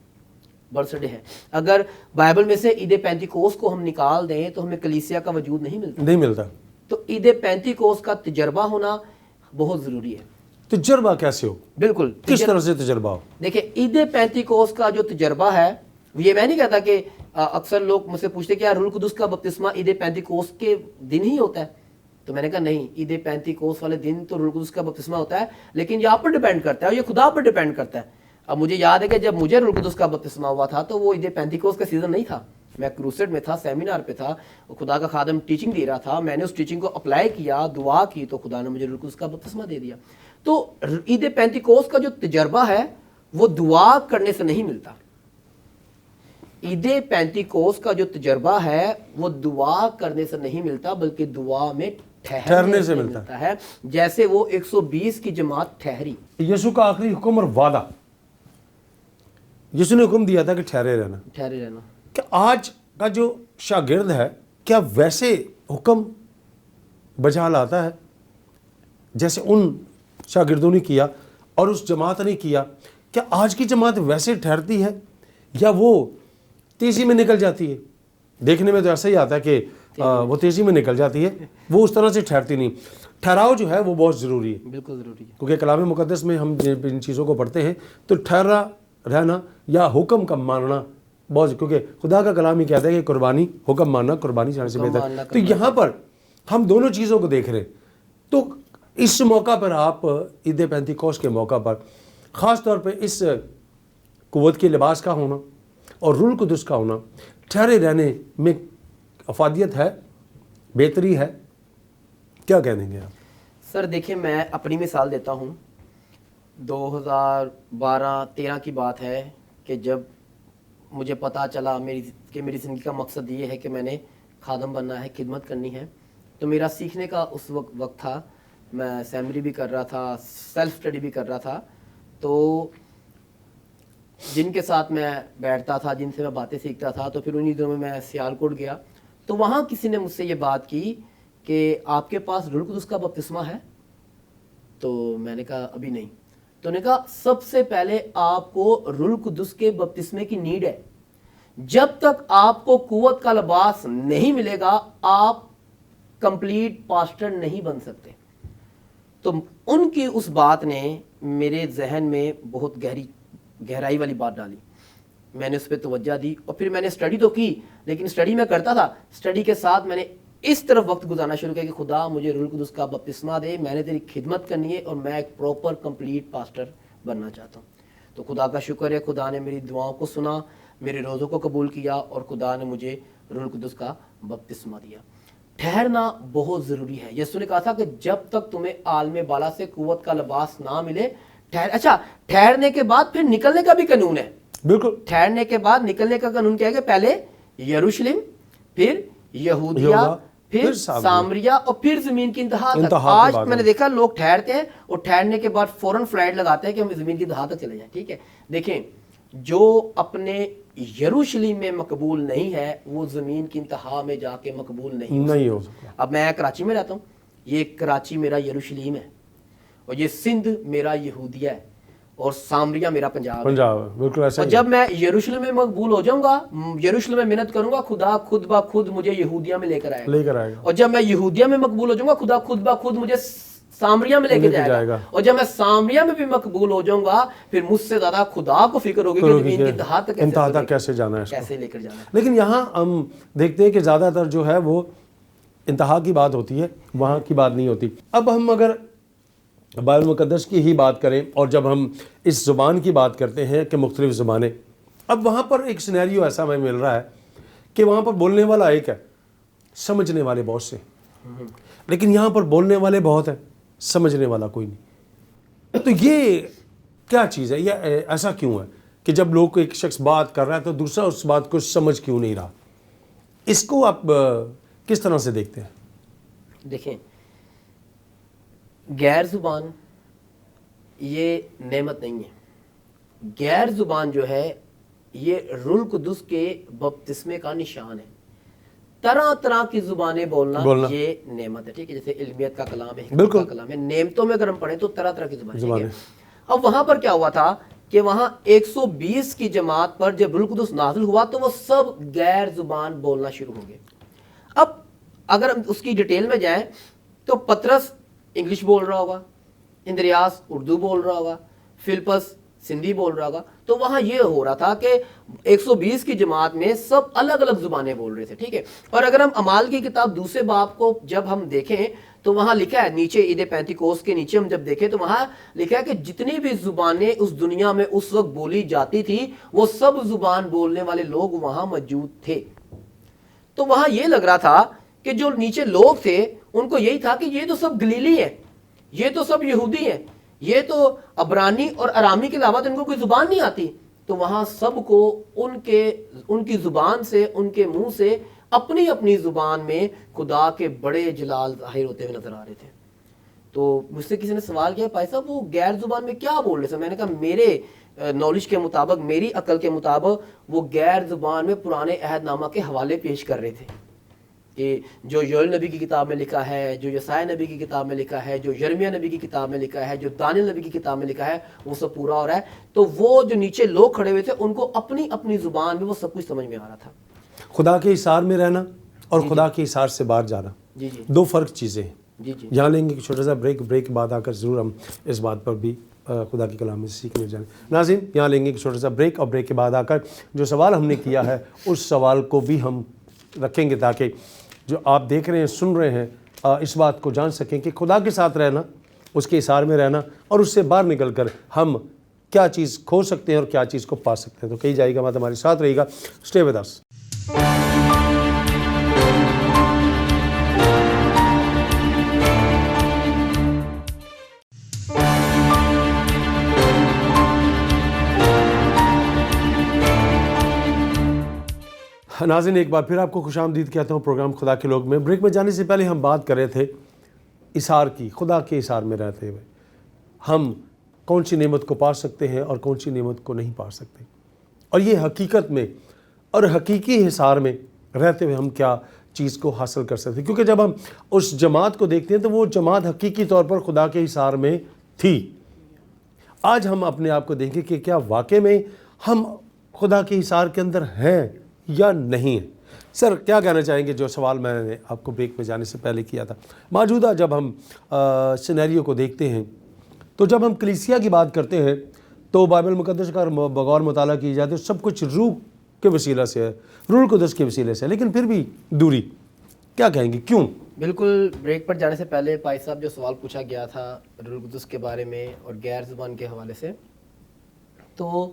S2: برتھ ڈے ہے. اگر بائبل میں سے عید پینتیکوست کو ہم نکال دیں تو ہمیں کلیسیا کا وجود نہیں ملتا. تو عید پینتیکوست کا تجربہ ہونا بہت ضروری ہے.
S1: تجربہ کیسے ہو؟
S2: بالکل,
S1: کس طرح سے تجربہ ہو؟
S2: دیکھیں عید پینتیکوست کا جو تجربہ ہے, یہ میں نہیں کہتا کہ اکثر لوگ مجھ سے پوچھتے کہ روح القدس کا بپتسمہ عید پینتیکوست کے دن ہی ہوتا ہے. تو میں نے کہا نہیں, عید پینتیکوست والے دن تو روح القدس کا بپتسمہ ہوتا ہے, لیکن یہ آپ پر ڈیپینڈ کرتا ہے اور یہ خدا پر ڈیپینڈ کرتا ہے. اب مجھے یاد ہے کہ جب مجھے روح القدس کا بپتسمہ ہوا تھا تو وہ عید پینتیکوست کا سیزن نہیں تھا, میں کروسیڈ میں تھا, سیمینار پہ تھا, خدا کا خادم ٹیچنگ دے رہا تھا, میں نے اس ٹیچنگ کو اپلائی کیا, دعا کی, تو خدا نے مجھے روح القدس کا بپتسمہ دے دیا. تو عید پینتیکوست کا جو تجربہ ہے وہ دعا کرنے سے نہیں ملتا. عید پینتیکوست کا جو تجربہ ہے وہ دعا کرنے سے نہیں ملتا, بلکہ دعا میں ٹھہرنے سے ملتا ہے, جیسے وہ 120 کی جماعت ٹھہری.
S1: یسوع کا آخری حکم اور وعدہ, یسوع نے حکم دیا تھا کہ ٹھہرے رہنا. کہ آج کا جو شاگرد ہے کیا ویسے حکم بجا لاتا ہے جیسے ان شاگردوں نے کیا اور اس جماعت نے کیا؟ کیا آج کی جماعت ویسے ٹھہرتی ہے یا وہ تیزی میں نکل جاتی ہے؟ دیکھنے میں تو ایسا ہی آتا ہے کہ وہ تیزی میں نکل جاتی ہے, وہ اس طرح سے ٹھہرتی نہیں. ٹھہراؤ جو ہے وہ بہت ضروری ہے,
S2: بالکل ضروری ہے,
S1: کیونکہ کلام مقدس میں ہم ان چیزوں کو پڑھتے ہیں تو ٹھہرا رہنا یا حکم کا ماننا بہت, کیونکہ خدا کا کلام ہی کہتا ہے کہ قربانی, حکم ماننا قربانی چڑھانے سے بہتر ہے. تو یہاں پر ہم دونوں چیزوں کو دیکھ رہے ہیں. تو اس موقع پر آپ عید پینتیکوست کے موقع پر خاص طور پہ اس قوت کے لباس کا ہونا اور روح القدس کا ہونا, ٹھہرے رہنے میں افادیت ہے, بہتری ہے, کیا کہہ دیں گے آپ؟
S2: سر دیکھیں میں اپنی مثال دیتا ہوں. 2012-13 کی بات ہے کہ جب مجھے پتہ چلا کہ میری زندگی کا مقصد یہ ہے کہ میں نے خادم بننا ہے, خدمت کرنی ہے, تو میرا سیکھنے کا اس وقت تھا. میں سیمری بھی کر رہا تھا, سیلف اسٹڈی بھی کر رہا تھا. تو جن کے ساتھ میں بیٹھتا تھا, جن سے میں باتیں سیکھتا تھا, تو پھر انہی دنوں میں سیالکوٹ گیا. تو وہاں کسی نے مجھ سے یہ بات کی کہ آپ کے پاس روح القدس کا بپتسمہ ہے؟ تو میں نے کہا ابھی نہیں. تو نے کہا سب سے پہلے آپ کو روح القدس کے بپتسمے کی نیڈ ہے. جب تک آپ کو قوت کا لباس نہیں ملے گا آپ کمپلیٹ پاسٹر نہیں بن سکتے. تو ان کی اس بات نے میرے ذہن میں بہت گہرائی والی بات ڈالی. میں نے اس پہ توجہ دی اور پھر میں نے اسٹڈی تو کی, لیکن اسٹڈی میں کرتا تھا, اسٹڈی کے ساتھ میں نے اس طرف وقت گزارنا شروع کیا کہ خدا مجھے روح القدس کا بپتسمہ دے, میں نے تیری خدمت کرنی ہے اور میں ایک پراپر کمپلیٹ پاسٹر بننا چاہتا ہوں. تو خدا کا شکر ہے, خدا نے میری دعاؤں کو سنا, میرے روزوں کو قبول کیا اور خدا نے مجھے روح القدس کا بپتسمہ دیا. ٹھہرنا بہت ضروری ہے. یسوع نے کہا تھا کہ جب تک تمہیں عالم بالا سے قوت کا لباس نہ ملے اچھا, ٹھہرنے کے بعد پھر نکلنے کا بھی قانون ہے. بالکل, ٹھہرنے کے بعد نکلنے کا قانون کیا ہے کہ پہلے یروشلم, پھر یہودیہ, پھر سامریہ اور پھر زمین کی انتہا تک. آج میں نے دیکھا لوگ ٹھہرتے ہیں اور ٹھہرنے کے بعد فوراً فلائٹ لگاتے ہیں کہ ہم زمین کی انتہا تک چلے جائیں. ٹھیک ہے, دیکھیں جو اپنے یروشلم میں مقبول نہیں ہے وہ زمین کی انتہا میں جا کے مقبول نہیں ہو سکتا. اب میں کراچی میں رہتا ہوں, یہ کراچی میرا یروشلم ہے اور یہ سندھ میرا یہودیہ ہے, اور سامریہ میرا پنجاب ہے.
S1: پنجاب بالکل ایسا
S2: اور
S1: ہی
S2: جب میں یروشلم میں مقبول ہو جاؤں گا، یروشلم میں محنت کروں گا، خدا خود بخود مجھے یہودیہ میں لے کر آئے گا. اور جب میں یہودیہ میں مقبول ہو جاؤں گا، خدا خود بخود مجھے سامریہ میں لے کے جائے گا. اور جب میں سامریہ میں بھی مقبول ہو جاؤں گا، پھر مجھ سے زیادہ خدا کو فکر ہوگی کہ زمین کی انتہا تک
S1: کیسے جانا ہے،
S2: کیسے لے کر جانا ہے.
S1: لیکن یہاں ہم دیکھتے ہیں کہ زیادہ تر جو ہے وہ انتہا کی بات ہوتی ہے، وہاں کی بات نہیں ہوتی. اب ہم اگر بائبل مقدس کی ہی بات کریں اور جب ہم اس زبان کی بات کرتے ہیں کہ مختلف زبانیں، اب وہاں پر ایک سینیریو ایسا ہمیں مل رہا ہے کہ وہاں پر بولنے والا ایک ہے، سمجھنے والے بہت سے. لیکن یہاں پر بولنے والے بہت ہیں، سمجھنے والا کوئی نہیں. تو یہ کیا چیز ہے، یہ ایسا کیوں ہے کہ جب لوگ ایک شخص بات کر رہا ہے تو دوسرا اس بات کو سمجھ کیوں نہیں رہا؟ اس کو آپ کس طرح سے دیکھتے ہیں؟
S2: دیکھیں، غیر زبان یہ نعمت نہیں ہے. غیر زبان جو ہے یہ روح القدس کے بپتسمے کا نشان ہے. طرح طرح کی زبانیں بولنا یہ نعمت ہے. ٹھیک ہے، جیسے علمیت کا کلام ہے، حکمت کا کلام ہے. نعمتوں میں اگر ہم پڑھیں تو طرح طرح کی زبانیں. اب وہاں پر کیا ہوا تھا کہ وہاں 120 کی جماعت پر جب روح القدس نازل ہوا تو وہ سب غیر زبان بولنا شروع ہو گئے. اب اگر ہم اس کی ڈیٹیل میں جائیں تو پطرس انگلش بول رہا ہوگا، اندریاس اردو بول رہا ہوگا، فلپس سندھی بول رہا ہوگا. تو وہاں یہ ہو رہا تھا کہ 120 کی جماعت میں سب الگ الگ زبانیں بول رہے تھے. ٹھیک ہے. اور اگر ہم اعمال کی کتاب دوسرے باب کو جب ہم دیکھیں تو وہاں لکھا ہے نیچے عید پینتیکوس کے نیچے ہم جب دیکھیں تو وہاں لکھا ہے کہ جتنی بھی زبانیں اس دنیا میں اس وقت بولی جاتی تھی وہ سب زبان بولنے والے لوگ وہاں موجود تھے. تو وہاں یہ لگ رہا تھا کہ جو نیچے لوگ تھے ان کو یہی تھا کہ یہ تو سب گلیلی ہیں، یہ تو سب یہودی ہیں، یہ تو عبرانی اور ارامی کے علاوہ ان کو کوئی زبان نہیں آتی. تو وہاں سب کو ان کی زبان سے، ان کے منہ سے اپنی اپنی زبان میں خدا کے بڑے جلال ظاہر ہوتے ہوئے نظر آ رہے تھے. تو مجھ سے کسی نے سوال کیا، بھائی صاحب وہ غیر زبان میں کیا بول رہے تھے؟ میں نے کہا میرے نالج کے مطابق، میری عقل کے مطابق وہ غیر زبان میں پرانے عہد نامہ کے حوالے پیش کر رہے تھے کہ جو یوئیل نبی کی کتاب میں لکھا ہے، جو یسائی نبی کی کتاب میں لکھا ہے، جو یرمیہ نبی کی کتاب میں لکھا ہے، جو دانیل نبی کی کتاب میں لکھا ہے، وہ سب پورا ہو رہا ہے. تو وہ جو نیچے لوگ کھڑے ہوئے تھے ان کو اپنی اپنی زبان میں وہ سب کچھ سمجھ میں آ رہا تھا.
S1: خدا کے احسار میں رہنا اور خدا کے احسار سے باہر جانا دو فرق چیزیں ہیں. یہاں لیں گے چھوٹا سا بریک کے بعد آ کر ضرور ہم اس بات پر بھی خدا کے کلام میں سیکھنے جائیں. ناظرین، یہاں لیں گے کہ چھوٹا سا بریک، اور بریک کے بعد آ کر جو سوال ہم نے کیا ہے اس سوال کو بھی ہم رکھیں گے تاکہ جو آپ دیکھ رہے ہیں، سن رہے ہیں، اس بات کو جان سکیں کہ خدا کے ساتھ رہنا، اس کے احسار میں رہنا اور اس سے باہر نکل کر ہم کیا چیز کھو سکتے ہیں اور کیا چیز کو پا سکتے ہیں. تو کہی جائے گا بات ہمارے ساتھ رہے گا. Stay with us. ناظرین، ایک بار پھر آپ کو خوش آمدید کہتا ہوں پروگرام خدا کے لوگ میں. بریک میں جانے سے پہلے ہم بات کر رہے تھے احسار کی. خدا کے احسار میں رہتے ہوئے ہم کون سی نعمت کو پا سکتے ہیں اور کون سی نعمت کو نہیں پا سکتے، اور یہ حقیقت میں اور حقیقی احسار میں رہتے ہوئے ہم کیا چیز کو حاصل کر سکتے ہیں. کیونکہ جب ہم اس جماعت کو دیکھتے ہیں تو وہ جماعت حقیقی طور پر خدا کے احسار میں تھی. آج ہم اپنے آپ کو دیکھیں کہ کیا واقع میں ہم خدا کے احسار کے اندر ہیں یا نہیں ہیں. سر کیا کہنا چاہیں گے جو سوال میں نے آپ کو بریک میں جانے سے پہلے کیا تھا؟ موجودہ جب ہم سینیریو کو دیکھتے ہیں تو جب ہم کلیسیا کی بات کرتے ہیں تو بائبل مقدس کا بغور مطالعہ کی جاتی ہے، سب کچھ روح کے وسیلہ سے ہے، روح القدس کے وسیلے سے، لیکن پھر بھی دوری. کیا کہیں گے، کیوں؟
S2: بالکل. بریک پر جانے سے پہلے پائی صاحب جو سوال پوچھا گیا تھا روح القدس کے بارے میں اور غیر زبان کے حوالے سے، تو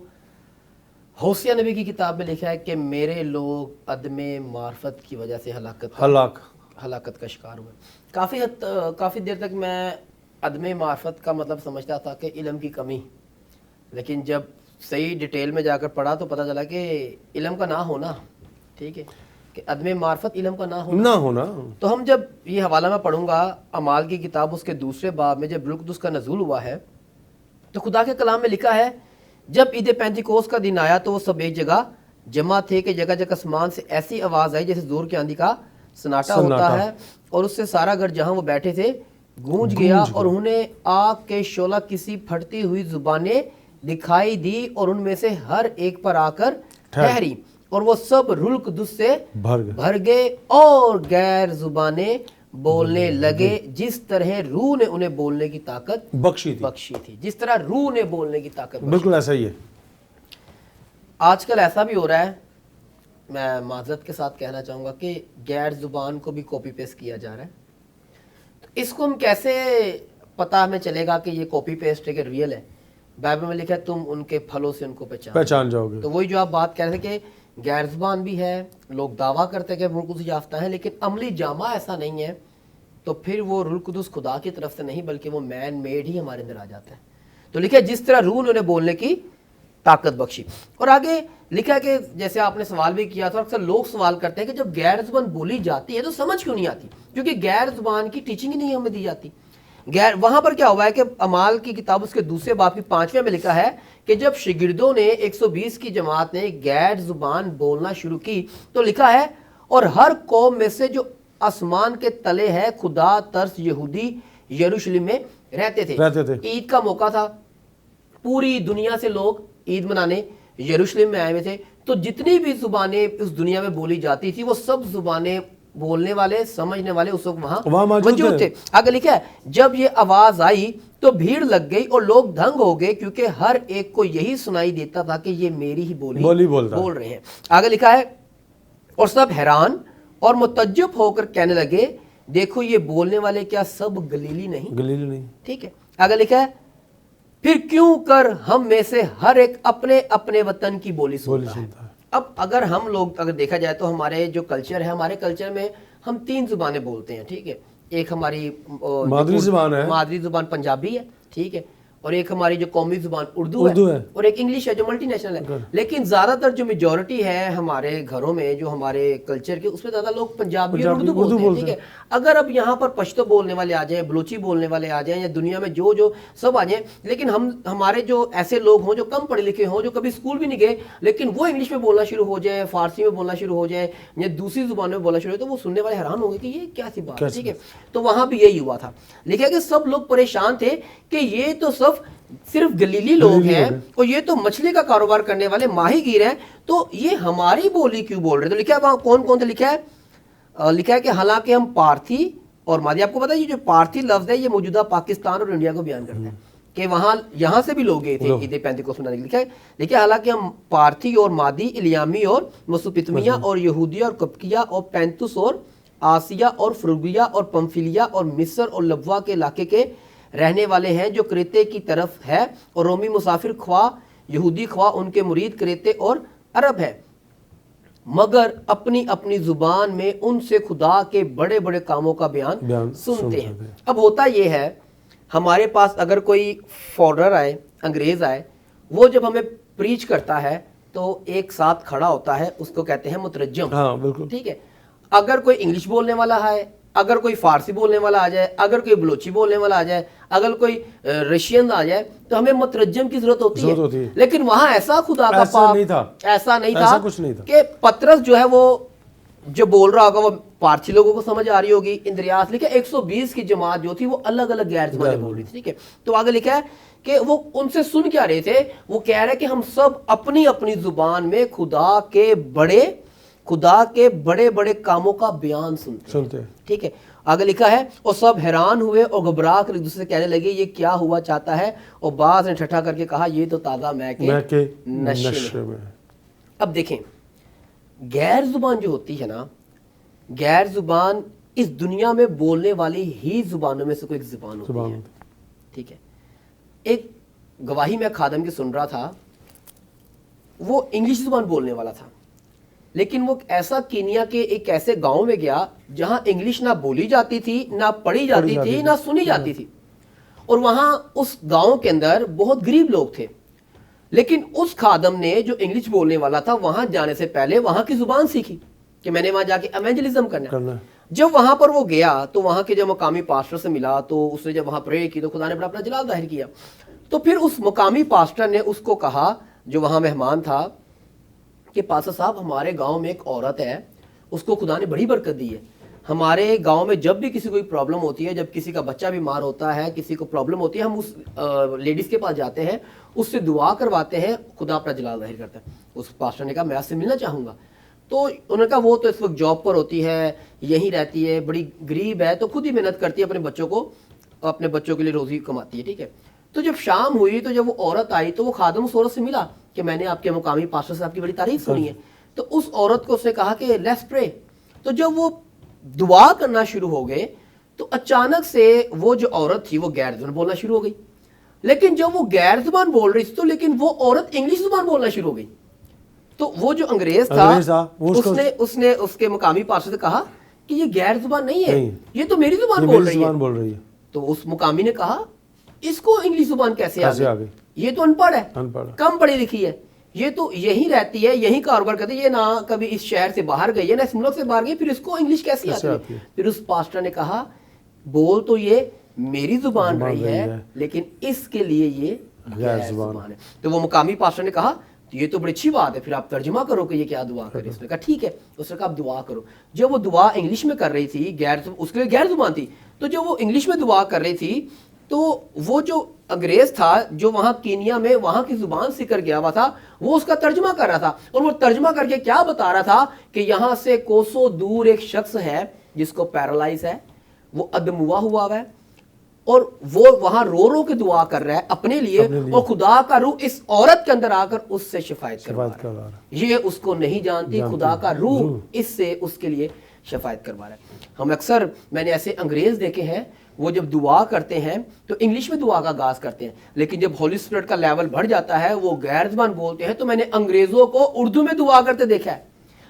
S2: ہوسیہ نبی کی کتاب میں لکھا ہے کہ میرے لوگ عدم معرفت کی وجہ سے ہلاکت کا شکار ہوئے. کافی دیر تک میں عدم معرفت کا مطلب سمجھتا تھا کہ علم کی کمی، لیکن جب صحیح ڈیٹیل میں جا کر پڑھا تو پتہ چلا کہ علم کا نہ ہونا. ٹھیک ہے، کہ عدم معرفت علم کا نہ ہونا. تو ہم جب یہ حوالہ میں پڑھوں گا اعمال کی کتاب اس کے دوسرے باب میں، جب روح القدس کا نزول ہوا ہے تو خدا کے کلام میں لکھا ہے جب عید پینتیکوس کا دن آیا تو وہ سب ایک جگہ جمع تھے کہ جگہ جگہ آسمان سے ایسی آواز آئی جیسے زور کی آندھی کا سناٹا ہوتا ہے، اور اس سے سارا گھر جہاں وہ بیٹھے تھے گونج گیا، اور انہیں آگ کے شعلہ کسی پھٹتی ہوئی زبانیں دکھائی دی اور ان میں سے ہر ایک پر آ کر ٹھہری اور وہ سب روح القدس سے بھر گئے اور غیر زبانیں بولنے لگے جس طرح روح نے انہیں بولنے کی طاقت بخشی تھی، جس طرح روح نے بولنے کی طاقت
S1: بالکل ایسا ہی ہے.
S2: آج کل ایسا بھی ہو رہا ہے، میں معذرت کے ساتھ کہنا چاہوں گا کہ غیر زبان کو بھی کاپی پیسٹ کیا جا رہا ہے. تو اس کو ہم کیسے پتہ ہمیں چلے گا کہ یہ کاپی پیسٹ ہے کہ ریئل ہے؟ بائبل میں لکھا ہے تم ان کے پھلوں سے ان کو پہچان
S1: جاؤ گے.
S2: تو وہی جو آپ بات کہہ رہے تھے کہ غیر زبان بھی ہے، لوگ دعویٰ کرتے ہیں کہ روح القدس یافتہ ہیں لیکن عملی جامہ ایسا نہیں ہے، تو پھر وہ روح القدس خدا کی طرف سے نہیں بلکہ وہ مین میڈ ہی ہمارے اندر آ جاتا ہے. تو لکھا ہے جس طرح روح نے انہیں بولنے کی طاقت بخشی. اور آگے لکھا ہے کہ جیسے آپ نے سوال بھی کیا تھا، اکثر لوگ سوال کرتے ہیں کہ جب غیر زبان بولی جاتی ہے تو سمجھ کیوں نہیں آتی؟ کیونکہ غیر زبان کی ٹیچنگ ہی نہیں ہمیں دی جاتی. وہاں پر کیا ہوا ہے کہ اعمال کی کتاب اس کے دوسرے باب کی 5ویں میں لکھا ہے کہ جب شاگردوں نے 120 کی جماعت نے غیر زبان بولنا شروع کی تو لکھا ہے اور ہر قوم میں سے جو آسمان کے تلے ہے خدا ترس یہودی یروشلم میں رہتے تھے. عید کا موقع تھا، پوری دنیا سے لوگ عید منانے یروشلم میں آئے ہوئے تھے. تو جتنی بھی زبانیں اس دنیا میں بولی جاتی تھی وہ سب زبانیں بولنے والے سمجھنے والے اس وقت وہاں موجود تھے. آگے لکھا ہے جب یہ آواز آئی تو بھیڑ لگ گئی اور لوگ دھنگ ہو گئے کیونکہ ہر ایک کو یہی سنائی دیتا تھا کہ یہ میری ہی بولی بول رہے ہیں. آگے لکھا ہے اور سب حیران اور متعجب ہو کر کہنے لگے دیکھو یہ بولنے والے کیا سب گلیلی نہیں؟ ٹھیک ہے. آگے لکھا ہے پھر کیوں کر ہم میں سے ہر ایک اپنے اپنے وطن کی بولی سنتا ہے. اب اگر ہم لوگ اگر دیکھا جائے تو ہمارے جو کلچر ہے، ہمارے کلچر میں ہم 3 زبانیں بولتے ہیں. ٹھیک ہے، ایک ہماری مادری زبان پنجابی ہے، ٹھیک ہے، اور ایک ہماری جو قومی زبان اردو ہے اور ایک انگلش ہے جو ملٹی نیشنل ہے. لیکن زیادہ تر جو میجورٹی ہے ہمارے گھروں میں جو ہمارے کلچر کے اس میں زیادہ لوگ پنجابی اور اردو بولتے ہیں. ٹھیک ہے، اگر اب یہاں پر پشتو بولنے والے آ جائیں، بلوچی بولنے والے آ جائیں یا دنیا میں جو سب آ جائیں، لیکن ہمارے جو ایسے لوگ ہوں جو کم پڑھے لکھے ہوں جو کبھی اسکول بھی نہیں گئے لیکن وہ انگلش میں بولنا شروع ہو جائے، فارسی میں بولنا شروع ہو جائے یا دوسری زبانوں میں بولنا شروع ہو جائے تو وہ سننے والے حیران ہوں گے کہ یہ کیا سی بات ہے. ٹھیک ہے، تو وہاں بھی یہی ہوا تھا. لکھا کہ سب لوگ پریشان تھے کہ یہ تو صرف گلیلی لوگ ہیں اور یہ تو مچھلی کا کاروبار کرنے والے ماہی گیر ہیں، تو یہ ہماری بولی کیوں بول رہے؟ تو لکھا ہے وہاں کون کون سے لکھا ہے کہ حالانکہ ہم پارتھی اور مادی. آپ کو پتا ہے یہ جو پارتھی لفظ ہے یہ موجودہ پاکستان اور انڈیا کو بیان کرتا ہے کہ یہاں سے بھی لوگ گئے تھے عید پینتیکوست منانے کے لیے. لکھا ہے حالانکہ ہم پارتھی اور مادی، الیامی اور مسوپتمیہ اور یہودیہ اور کپکیہ اور پینتوس اور آسیہ اور فروگیا اور پمفیلیا اور مصر اور لبوا کے علاقے کے رہنے والے ہیں جو کریتے کی طرف ہے اور رومی مسافر خواہ یہودی خواہ ان کے مرید کریتے اور عرب ہے، مگر اپنی اپنی زبان میں ان سے خدا کے بڑے بڑے کاموں کا بیان سنتے ہیں. اب ہوتا یہ ہے ہمارے پاس اگر کوئی فورنر آئے، انگریز آئے، وہ جب ہمیں پریچ کرتا ہے تو ایک ساتھ کھڑا ہوتا ہے، اس کو کہتے ہیں مترجم. ٹھیک ہے، اگر کوئی انگلش بولنے والا ہے، اگر کوئی فارسی بولنے والا آ جائے، اگر کوئی بلوچی بولنے والا آ جائے، اگر کوئی رشین آ جائے تو ہمیں مترجم کی ضرورت ہوتی ہے. لیکن وہاں ایسا خدا کا پاک ایسا نہیں تھا کہ پطرس جو ہے وہ جو بول رہا ہوگا وہ پارسی لوگوں کو سمجھ آ رہی ہوگی. اندریاس لکھا 120 کی جماعت جو تھی وہ الگ الگ غیر زبانیں بول رہی تھی. ٹھیک ہے، تو آگے لکھا ہے کہ وہ ان سے سن کیا رہے تھے؟ وہ کہہ رہے کہ ہم سب اپنی اپنی زبان میں خدا کے بڑے بڑے کاموں کا بیان سنتے ہیں. ٹھیک ہے، آگے لکھا ہے اور سب حیران ہوئے اور گھبرا کر ایک دوسرے سے کہنے لگے یہ کیا ہوا چاہتا ہے؟ اور بعض نے ٹھٹھا کر کے کہا یہ تو تازہ مے کے نشے میں. اب دیکھیں غیر زبان جو ہوتی ہے نا، غیر زبان اس دنیا میں بولنے والی ہی زبانوں میں سے کوئی ایک زبان ہوتی ہے. ٹھیک ہے، ایک گواہی میں خادم کی سن رہا تھا، وہ انگلش زبان بولنے والا تھا لیکن وہ ایسا کینیا کے ایک ایسے گاؤں میں گیا جہاں انگلش نہ بولی جاتی تھی، نہ پڑھی جاتی تھی، نہ سنی جاتی تھی. اور وہاں اس گاؤں کے اندر بہت غریب لوگ تھے، لیکن اس خادم نے جو انگلش بولنے والا تھا وہاں جانے سے پہلے وہاں کی زبان سیکھی کہ میں نے وہاں جا کے ایونجلزم کرنا. جب وہاں پر وہ گیا تو وہاں کے جو مقامی پاسٹر سے ملا تو اس نے جب وہاں پرے کی تو خدا نے اپنا جلال ظاہر کیا. تو پھر اس مقامی پاسٹر نے اس کو کہا جو وہاں مہمان تھا کہ پاسٹر صاحب ہمارے گاؤں میں ایک عورت ہے، اس کو خدا نے بڑی برکت دی ہے، ہمارے گاؤں میں جب بھی کسی کو کوئی پرابلم ہوتی ہے, جب کسی کا بچہ بیمار ہوتا ہے, کسی کو پرابلم ہوتی ہے, ہم اس لیڈیز کے پاس جاتے ہیں, اس سے دعا کرواتے ہیں, خدا اپنا جلال ظاہر کرتا ہے. اس پاسٹر نے کہا میں آپ سے ملنا چاہوں گا. تو انہوں نے کہا وہ تو اس وقت جاب پر ہوتی ہے, یہیں رہتی ہے, بڑی غریب ہے, تو خود ہی محنت کرتی ہے, اپنے بچوں کے لیے روزی کماتی ہے, ٹھیک ہے. تو جب شام ہوئی تو جب وہ عورت آئی تو وہ خادم اس عورت سے ملا کہ میں نے آپ کے مقامی پاسٹر سے آپ کی بڑی تعریف سنی ہے. تو اس عورت کو اس نے کہا کہ لیٹس پرے. تو جب وہ دعا کرنا شروع ہو گئے تو اچانک سے وہ جو عورت تھی وہ غیر زبان بولنا شروع ہو گئی. لیکن جب وہ غیر زبان بول رہی تھی تو لیکن وہ عورت انگلش زبان بولنا شروع ہو گئی. تو وہ جو انگریز تھا اس نے اس کے مقامی پاسٹر سے کہا کہ یہ غیر زبان نہیں ہے, یہ تو میری زبان بول رہی ہے. تو اس مقامی نے کہا اس کو انگلش زبان کیسے آ گئی, یہ تو ان پڑھ ہے, کم پڑھی لکھی ہے, یہ تو یہیں رہتی ہے, یہیں کاروبار کرتی ہے, یہ نہ کبھی اس شہر سے باہر گئی ہے نہ اس ملک سے باہر گئی, پھر اس کو انگلش کیسے آتی ہے. پھر اس پاسٹر نے کہا بول تو یہ میری زبان رہی ہے لیکن اس کے لیے یہ غیر زبان ہے. تو وہ مقامی پاسٹر نے کہا یہ تو بڑی اچھی بات ہے, پھر آپ ترجمہ کرو کہ یہ کیا دعا کرے. اس نے کہا ٹھیک ہے. اس نے کہا آپ دعا کرو. جب وہ دعا انگلش میں کر رہی تھی, اس کے لیے غیر زبان تھی, تو جب وہ انگلش میں دعا کر رہی تھی تو وہ جو انگریز تھا جو وہاں کینیا میں وہاں کی زبان سیکھ کر گیا ہوا تھا وہ اس کا ترجمہ کر رہا تھا. اور وہ ترجمہ کر کے کیا بتا رہا تھا کہ یہاں سے کوسوں دور ایک شخص ہے جس کو پیرالائز ہے, وہ ادموا ہوا ہے, اور وہ وہاں رو رو کے دعا کر رہا ہے اپنے لیے, اور خدا کا روح اس عورت کے اندر آ کر اس سے شفایت کروا رہا ہے. یہ اس کو نہیں جانتی, خدا کا روح اس سے اس کے لیے شفایت کروا رہا ہے. ہم اکثر میں نے ایسے انگریز دیکھے ہیں وہ جب دعا کرتے ہیں تو انگلش میں دعا کا آغاز کرتے ہیں, لیکن جب ہولی اسپرٹ کا لیول بڑھ جاتا ہے وہ غیر زبان بولتے ہیں. تو میں نے انگریزوں کو اردو میں دعا کرتے دیکھا ہے,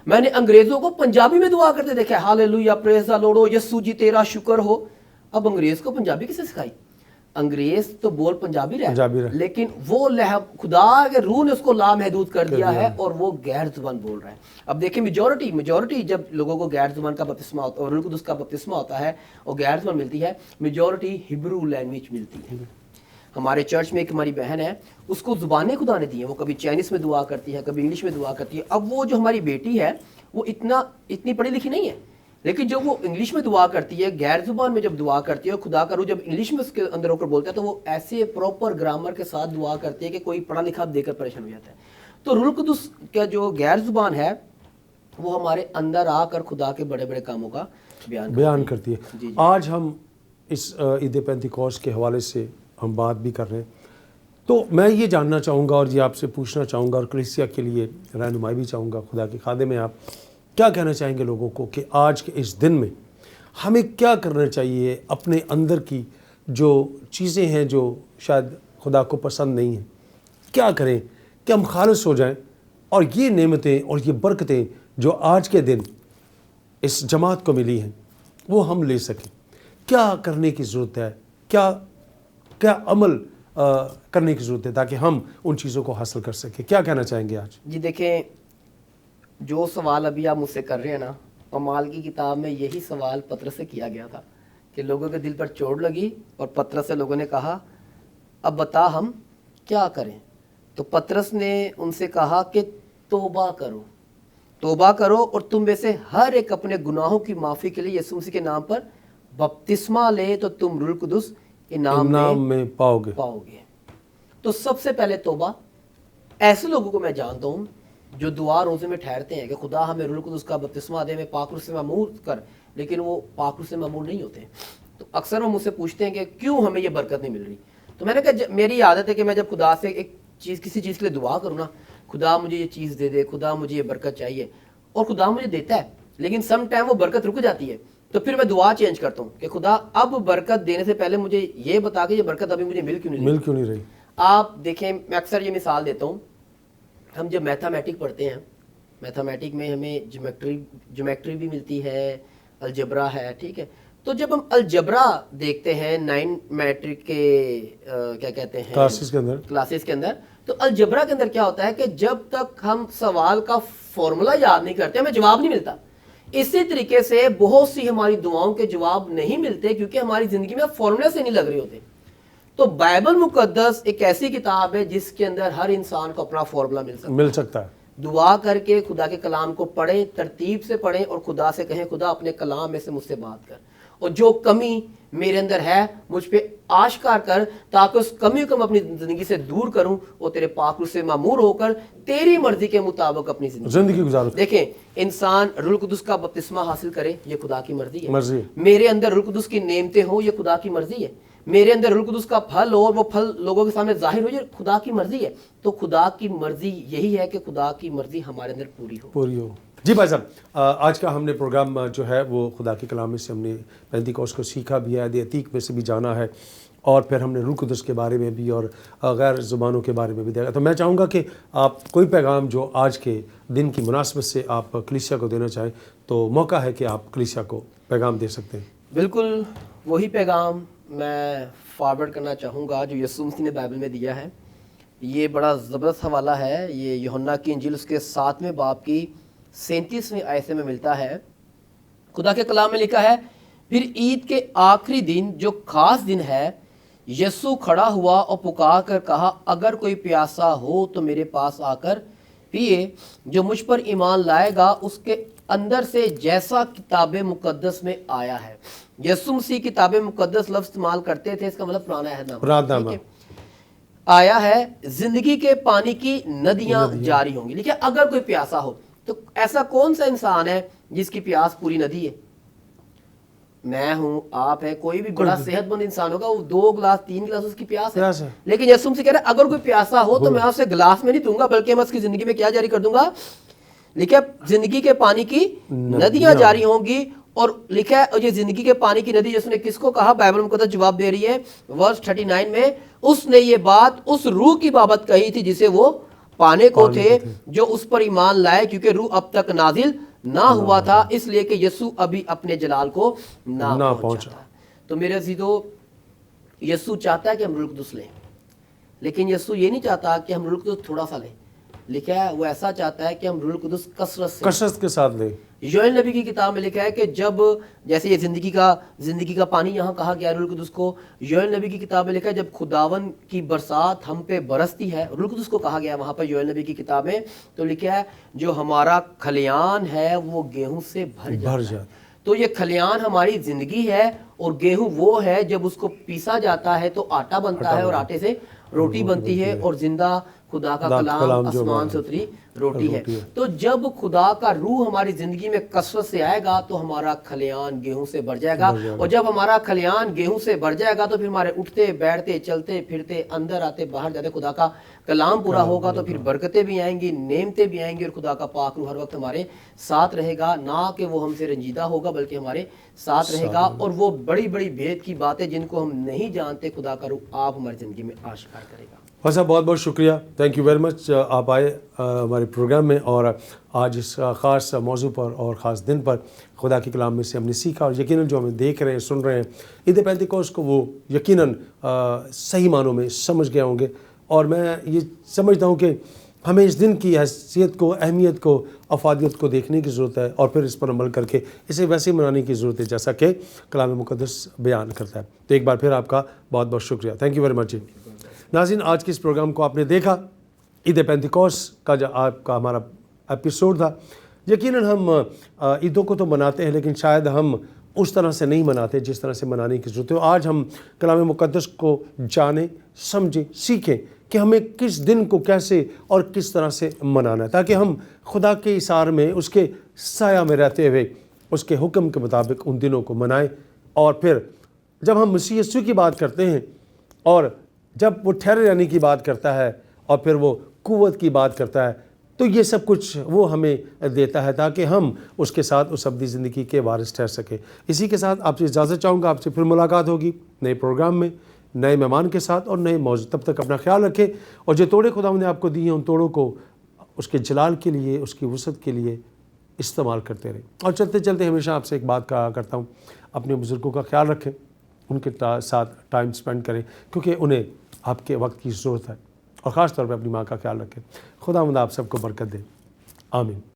S2: میں نے انگریزوں کو پنجابی میں دعا کرتے دیکھا ہے, ہاللیلویا پریز دی لارڈ, یسوع جی تیرا شکر ہو. اب انگریز کو پنجابی کسے سکھائی؟ انگریز تو بول پنجابی رہا لیکن وہ خدا کے روح نے اس کو لامحدود کر دیا ہے اور وہ غیر زبان بول رہا ہے. اب دیکھیں میجورٹی جب لوگوں کو غیر زبان کا بپتسمہ ہوتا ہے اور روح القدس کا بپتسمہ ہوتا ہے اور غیر زبان ملتی ہے, میجورٹی ہبرو لینگویج ملتی ہے. ہمارے چرچ میں ایک ہماری بہن ہے, اس کو زبانیں خدا نے دی ہیں, وہ کبھی چائنیز میں دعا کرتی ہے, کبھی انگلش میں دعا کرتی ہے. اب وہ جو ہماری بیٹی ہے وہ اتنی پڑھی لکھی نہیں ہے, لیکن جب وہ انگلش میں دعا کرتی ہے, غیر زبان میں جب دعا کرتی ہے, خدا کا روح جب انگلش میں اس کے اندر ہو کر بولتا ہے تو وہ ایسے پراپر گرامر کے ساتھ دعا کرتی ہے کہ کوئی پڑھا لکھا دیکھ کر پریشان ہو جاتا ہے. تو روح القدس کا جو غیر زبان ہے وہ ہمارے اندر آ کر خدا کے بڑے بڑے کاموں کا بیان
S1: کرتی ہے. آج ہم اس عید پینتیکوست کے حوالے سے ہم بات بھی کر رہے ہیں, تو میں یہ جاننا چاہوں گا اور یہ آپ سے پوچھنا چاہوں گا اور کلیسیا کے لیے رہنمائی بھی چاہوں گا. خدا کے خادم میں آپ کیا کہنا چاہیں گے لوگوں کو کہ آج کے اس دن میں ہمیں کیا کرنا چاہیے, اپنے اندر کی جو چیزیں ہیں جو شاید خدا کو پسند نہیں ہیں, کیا کریں کہ ہم خالص ہو جائیں اور یہ نعمتیں اور یہ برکتیں جو آج کے دن اس جماعت کو ملی ہیں وہ ہم لے سکیں. کیا کرنے کی ضرورت ہے, کیا عمل کرنے کی ضرورت ہے تاکہ ہم ان چیزوں کو حاصل کر سکیں؟ کیا کہنا چاہیں گے آج؟
S2: جی دیکھیں, جو سوال ابھی آپ مجھ سے کر رہے ہیں نا, اعمال کی کتاب میں یہی سوال پطرس سے کیا گیا تھا کہ لوگوں کے دل پر چوٹ لگی اور پطرس سے لوگوں نے کہا اب بتا ہم کیا کریں. تو پطرس نے ان سے کہا کہ توبہ کرو اور تم میں سے ہر ایک اپنے گناہوں کی معافی کے لیے یسوع مسیح کے نام پر بپتسمہ لے تو تم روح القدس انعام میں پاؤ گے. تو سب سے پہلے توبہ. ایسے لوگوں کو میں جانتا ہوں جو دعا روزے میں ٹھہرتے ہیں کہ خدا ہمیں روح القدس کا بپتسمہ دے, میں پاک روح سے معمور کر, لیکن وہ پاک روح سے معمور نہیں ہوتے. تو اکثر وہ مجھ سے پوچھتے ہیں کہ کیوں ہمیں یہ برکت نہیں مل رہی. تو میں نے کہا میری عادت ہے کہ میں جب خدا سے کسی چیز کے لیے دعا کروں نا, خدا مجھے یہ چیز دے دے, خدا مجھے یہ برکت چاہیے, اور خدا مجھے دیتا ہے, لیکن سم ٹائم وہ برکت رک جاتی ہے. تو پھر میں دعا چینج کرتا ہوں کہ خدا اب برکت دینے سے پہلے مجھے یہ بتا کہ یہ برکت ابھی مجھے مل کیوں نہیں رہی. آپ دیکھیں, میں اکثر یہ مثال دیتا ہوں, ہم جب میتھمیٹک پڑھتے ہیں, میتھمیٹک میں ہمیں جیومیٹری بھی ملتی ہے, الجبرا ہے, ٹھیک ہے. تو جب ہم الجبرا دیکھتے ہیں 9 میٹرک کے کیا کہتے ہیں کلاسز کے اندر, تو الجبرا کے اندر کیا ہوتا ہے کہ جب تک ہم سوال کا فارمولا یاد نہیں کرتے ہمیں جواب نہیں ملتا. اسی طریقے سے بہت سی ہماری دعاؤں کے جواب نہیں ملتے کیونکہ ہماری زندگی میں فارمولے سے نہیں لگ رہے ہوتے. تو بائبل مقدس ایک ایسی کتاب ہے جس کے اندر ہر انسان کو اپنا فارمولا مل سکتا ہے. دعا کر کے خدا کے کلام کو پڑھیں، ترتیب سے پڑھیں اور خدا سے کہیں خدا اپنے کلام میں سے مجھ سے بات کر، اور جو کمی میرے اندر ہے مجھ پہ آشکار کر، تاکہ اس کمی کو میں اپنی زندگی سے دور کروں اور تیرے پاک روح سے معمور ہو کر تیری مرضی کے مطابق اپنی
S1: زندگی گزارو۔
S2: دیکھیں، انسان روح القدس کا بپتسمہ حاصل کرے، یہ خدا کی مرضی
S1: مرضی
S2: ہے۔ میرے اندر روح القدس کی نعمتیں ہوں، یہ خدا کی مرضی ہے۔ میرے اندر روح القدس کا پھل ہو اور وہ پھل لوگوں کے سامنے ظاہر ہو، یہ خدا کی مرضی ہے۔ تو خدا کی مرضی یہی ہے کہ خدا کی مرضی ہمارے اندر پوری ہو۔
S1: جی بھائی صاحب، آج کا ہم نے پروگرام جو ہے وہ خدا کے کلام میں سے ہم نے پینتیکوست کو سیکھا بھی ہے، عتیق میں سے بھی جانا ہے، اور پھر ہم نے روح القدس کے بارے میں بھی اور غیر زبانوں کے بارے میں بھی دیکھا۔ تو میں چاہوں گا کہ آپ کوئی پیغام جو آج کے دن کی مناسبت سے آپ کلیسیا کو دینا چاہیں تو موقع ہے کہ آپ کلیسیا کو پیغام دے سکتے ہیں۔
S2: بالکل وہی پیغام میں فارورڈ کرنا چاہوں گا جو یسوع مسیح نے بائبل میں دیا ہے۔ یہ بڑا زبردست حوالہ ہے، یہ یوحنا کی انجیل اس کے 7ویں باب کی 37ویں آیت میں ملتا ہے۔ خدا کے کلام میں لکھا ہے، پھر عید کے آخری دن جو خاص دن ہے، یسوع کھڑا ہوا اور پکار کر کہا، اگر کوئی پیاسا ہو تو میرے پاس آ کر پیے، جو مجھ پر ایمان لائے گا اس کے اندر سے جیسا کتاب مقدس میں آیا ہے۔ یسوع مسیح کتاب مقدس لفظ استعمال کرتے تھے، اس کا مطلب پرانا عہد نامہ آیا ہے، زندگی کے پانی کی ندیاں جاری ہوں گی۔ لیکن اگر کوئی پیاسا ہو، تو ایسا کون سا انسان ہے جس کی پیاس پوری ندی ہے؟ میں ہوں، آپ ہے، کوئی بھی بڑا صحت مند انسان ہوگا، وہ 2 گلاس 3 گلاس اس کی پیاس ہے۔ لیکن یسوع مسیح کہہ رہے ہیں اگر کوئی پیاسا ہو تو میں اسے گلاس میں نہیں دوں گا، بلکہ میں اس کی زندگی میں کیا جاری کر دوں گا؟ لکھا ہے زندگی کے پانی کی ندیاں جاری ہوں گی، اور لکھا ہے یہ زندگی کے پانی کی ندی یسوع نے کس کو کہا؟ بائبل مقدس جواب دے رہی ہے ورس 39 میں، اس نے یہ بات اس روح کی بابت کہی تھی جسے وہ پانے کو تھے، جو اس پر ایمان لائے، کیونکہ روح اب تک نازل نہ ہوا تھا، اس لیے کہ یسوع ابھی اپنے جلال کو نہ پہنچا تھا۔ تو میرے عزیزو، یسوع چاہتا ہے کہ ہم روح القدس لیں، لیکن یسوع یہ نہیں چاہتا کہ ہم روح القدس تھوڑا سا لیں، لکھا ہے وہ ایسا چاہتا ہے کہ ہم روح القدس کثرت کے ساتھ لیں۔ یوئیل نبی کی کتاب میں لکھا ہے کہ جب جیسے یہ زندگی کا پانی یہاں کہا گیا روح القدس کو، یوئیل نبی کی کتاب میں لکھا ہے جب خداون کی برسات ہم پہ برستی ہے، روح القدس کو کہا گیا وہاں پر یوئیل نبی کی کتاب میں، تو لکھا ہے جو ہمارا کھلیان ہے وہ گیہوں سے بھر جاتا ہے۔ تو یہ کھلیان ہماری زندگی ہے، اور گیہوں وہ ہے جب اس کو پیسا جاتا ہے تو آٹا بنتا ہے، اور آٹے سے روٹی بنتی ہے، اور زندہ خدا کا کلام آسمان سے اتری روٹی ہے۔ تو جب خدا کا روح ہماری زندگی میں کثرت سے آئے گا تو ہمارا کھلیان گیہوں سے بھر جائے گا، اور جب ہمارا کھلیان گیہوں سے بھر جائے گا تو پھر ہمارے اٹھتے بیٹھتے چلتے پھرتے اندر آتے باہر جاتے خدا کا کلام پورا ہوگا، تو پھر برکتیں بھی آئیں گی، نعمتیں بھی آئیں گی، اور خدا کا پاک روح ہر وقت ہمارے ساتھ رہے گا، نہ کہ وہ ہم سے رنجیدہ ہوگا بلکہ ہمارے ساتھ رہے گا، اور وہ بڑی بڑی بھید کی باتیں جن کو ہم نہیں جانتے خدا کا روح آپ ہماری زندگی میں آشکار کرے گا۔
S1: صاحب بہت بہت شکریہ، تھینک یو ویری مچ، آپ آئے ہمارے پروگرام میں، اور آج اس خاص موضوع پر اور خاص دن پر خدا کے کلام میں سے ہم نے سیکھا، اور یقیناً جو ہمیں دیکھ رہے ہیں سن رہے ہیں عید پینتیکوست کو وہ یقیناً صحیح معنوں میں سمجھ گئے ہوں گے، اور میں یہ سمجھتا ہوں کہ ہمیں اس دن کی حیثیت کو، اہمیت کو، افادیت کو دیکھنے کی ضرورت ہے، اور پھر اس پر عمل کر کے اسے ویسے منانے کی ضرورت ہے جیسا کہ کلام مقدس بیان کرتا ہے۔ تو ایک بار پھر آپ کا بہت بہت شکریہ، تھینک یو ویری مچ۔ ناظرین، آج کے اس پروگرام کو آپ نے دیکھا، عید پینتیکوست کا جو آپ کا ہمارا ایپیسوڈ تھا۔ یقیناً ہم عیدوں کو تو مناتے ہیں، لیکن شاید ہم اس طرح سے نہیں مناتے جس طرح سے منانے کی ضرورت ہے۔ آج ہم کلام مقدس کو جانیں، سمجھیں، سیکھیں کہ ہمیں کس دن کو کیسے اور کس طرح سے منانا ہے، تاکہ ہم خدا کے اثار میں، اس کے سایہ میں رہتے ہوئے اس کے حکم کے مطابق ان دنوں کو منائیں۔ اور پھر جب ہم مسیح یسوع کی بات کرتے ہیں، اور جب وہ ٹھہرے رہنے کی بات کرتا ہے، اور پھر وہ قوت کی بات کرتا ہے، تو یہ سب کچھ وہ ہمیں دیتا ہے تاکہ ہم اس کے ساتھ اس ابدی زندگی کے وارث ٹھہر سکیں۔ اسی کے ساتھ آپ سے اجازت چاہوں گا، آپ سے پھر ملاقات ہوگی نئے پروگرام میں، نئے مہمان کے ساتھ اور نئے موضوع۔ تب تک اپنا خیال رکھیں، اور جو توڑے خدا نے آپ کو دی ہیں ان توڑوں کو اس کے جلال کے لیے، اس کی وسعت کے لیے استعمال کرتے رہیں۔ اور چلتے چلتے ہمیشہ آپ سے ایک بات کہا کرتا ہوں، اپنے بزرگوں کا خیال رکھیں، ان کے ساتھ ٹائم سپینڈ کریں، کیونکہ انہیں آپ کے وقت کی ضرورت ہے، اور خاص طور پہ اپنی ماں کا خیال رکھیں۔ خدا آپ سب کو برکت دے، آمین۔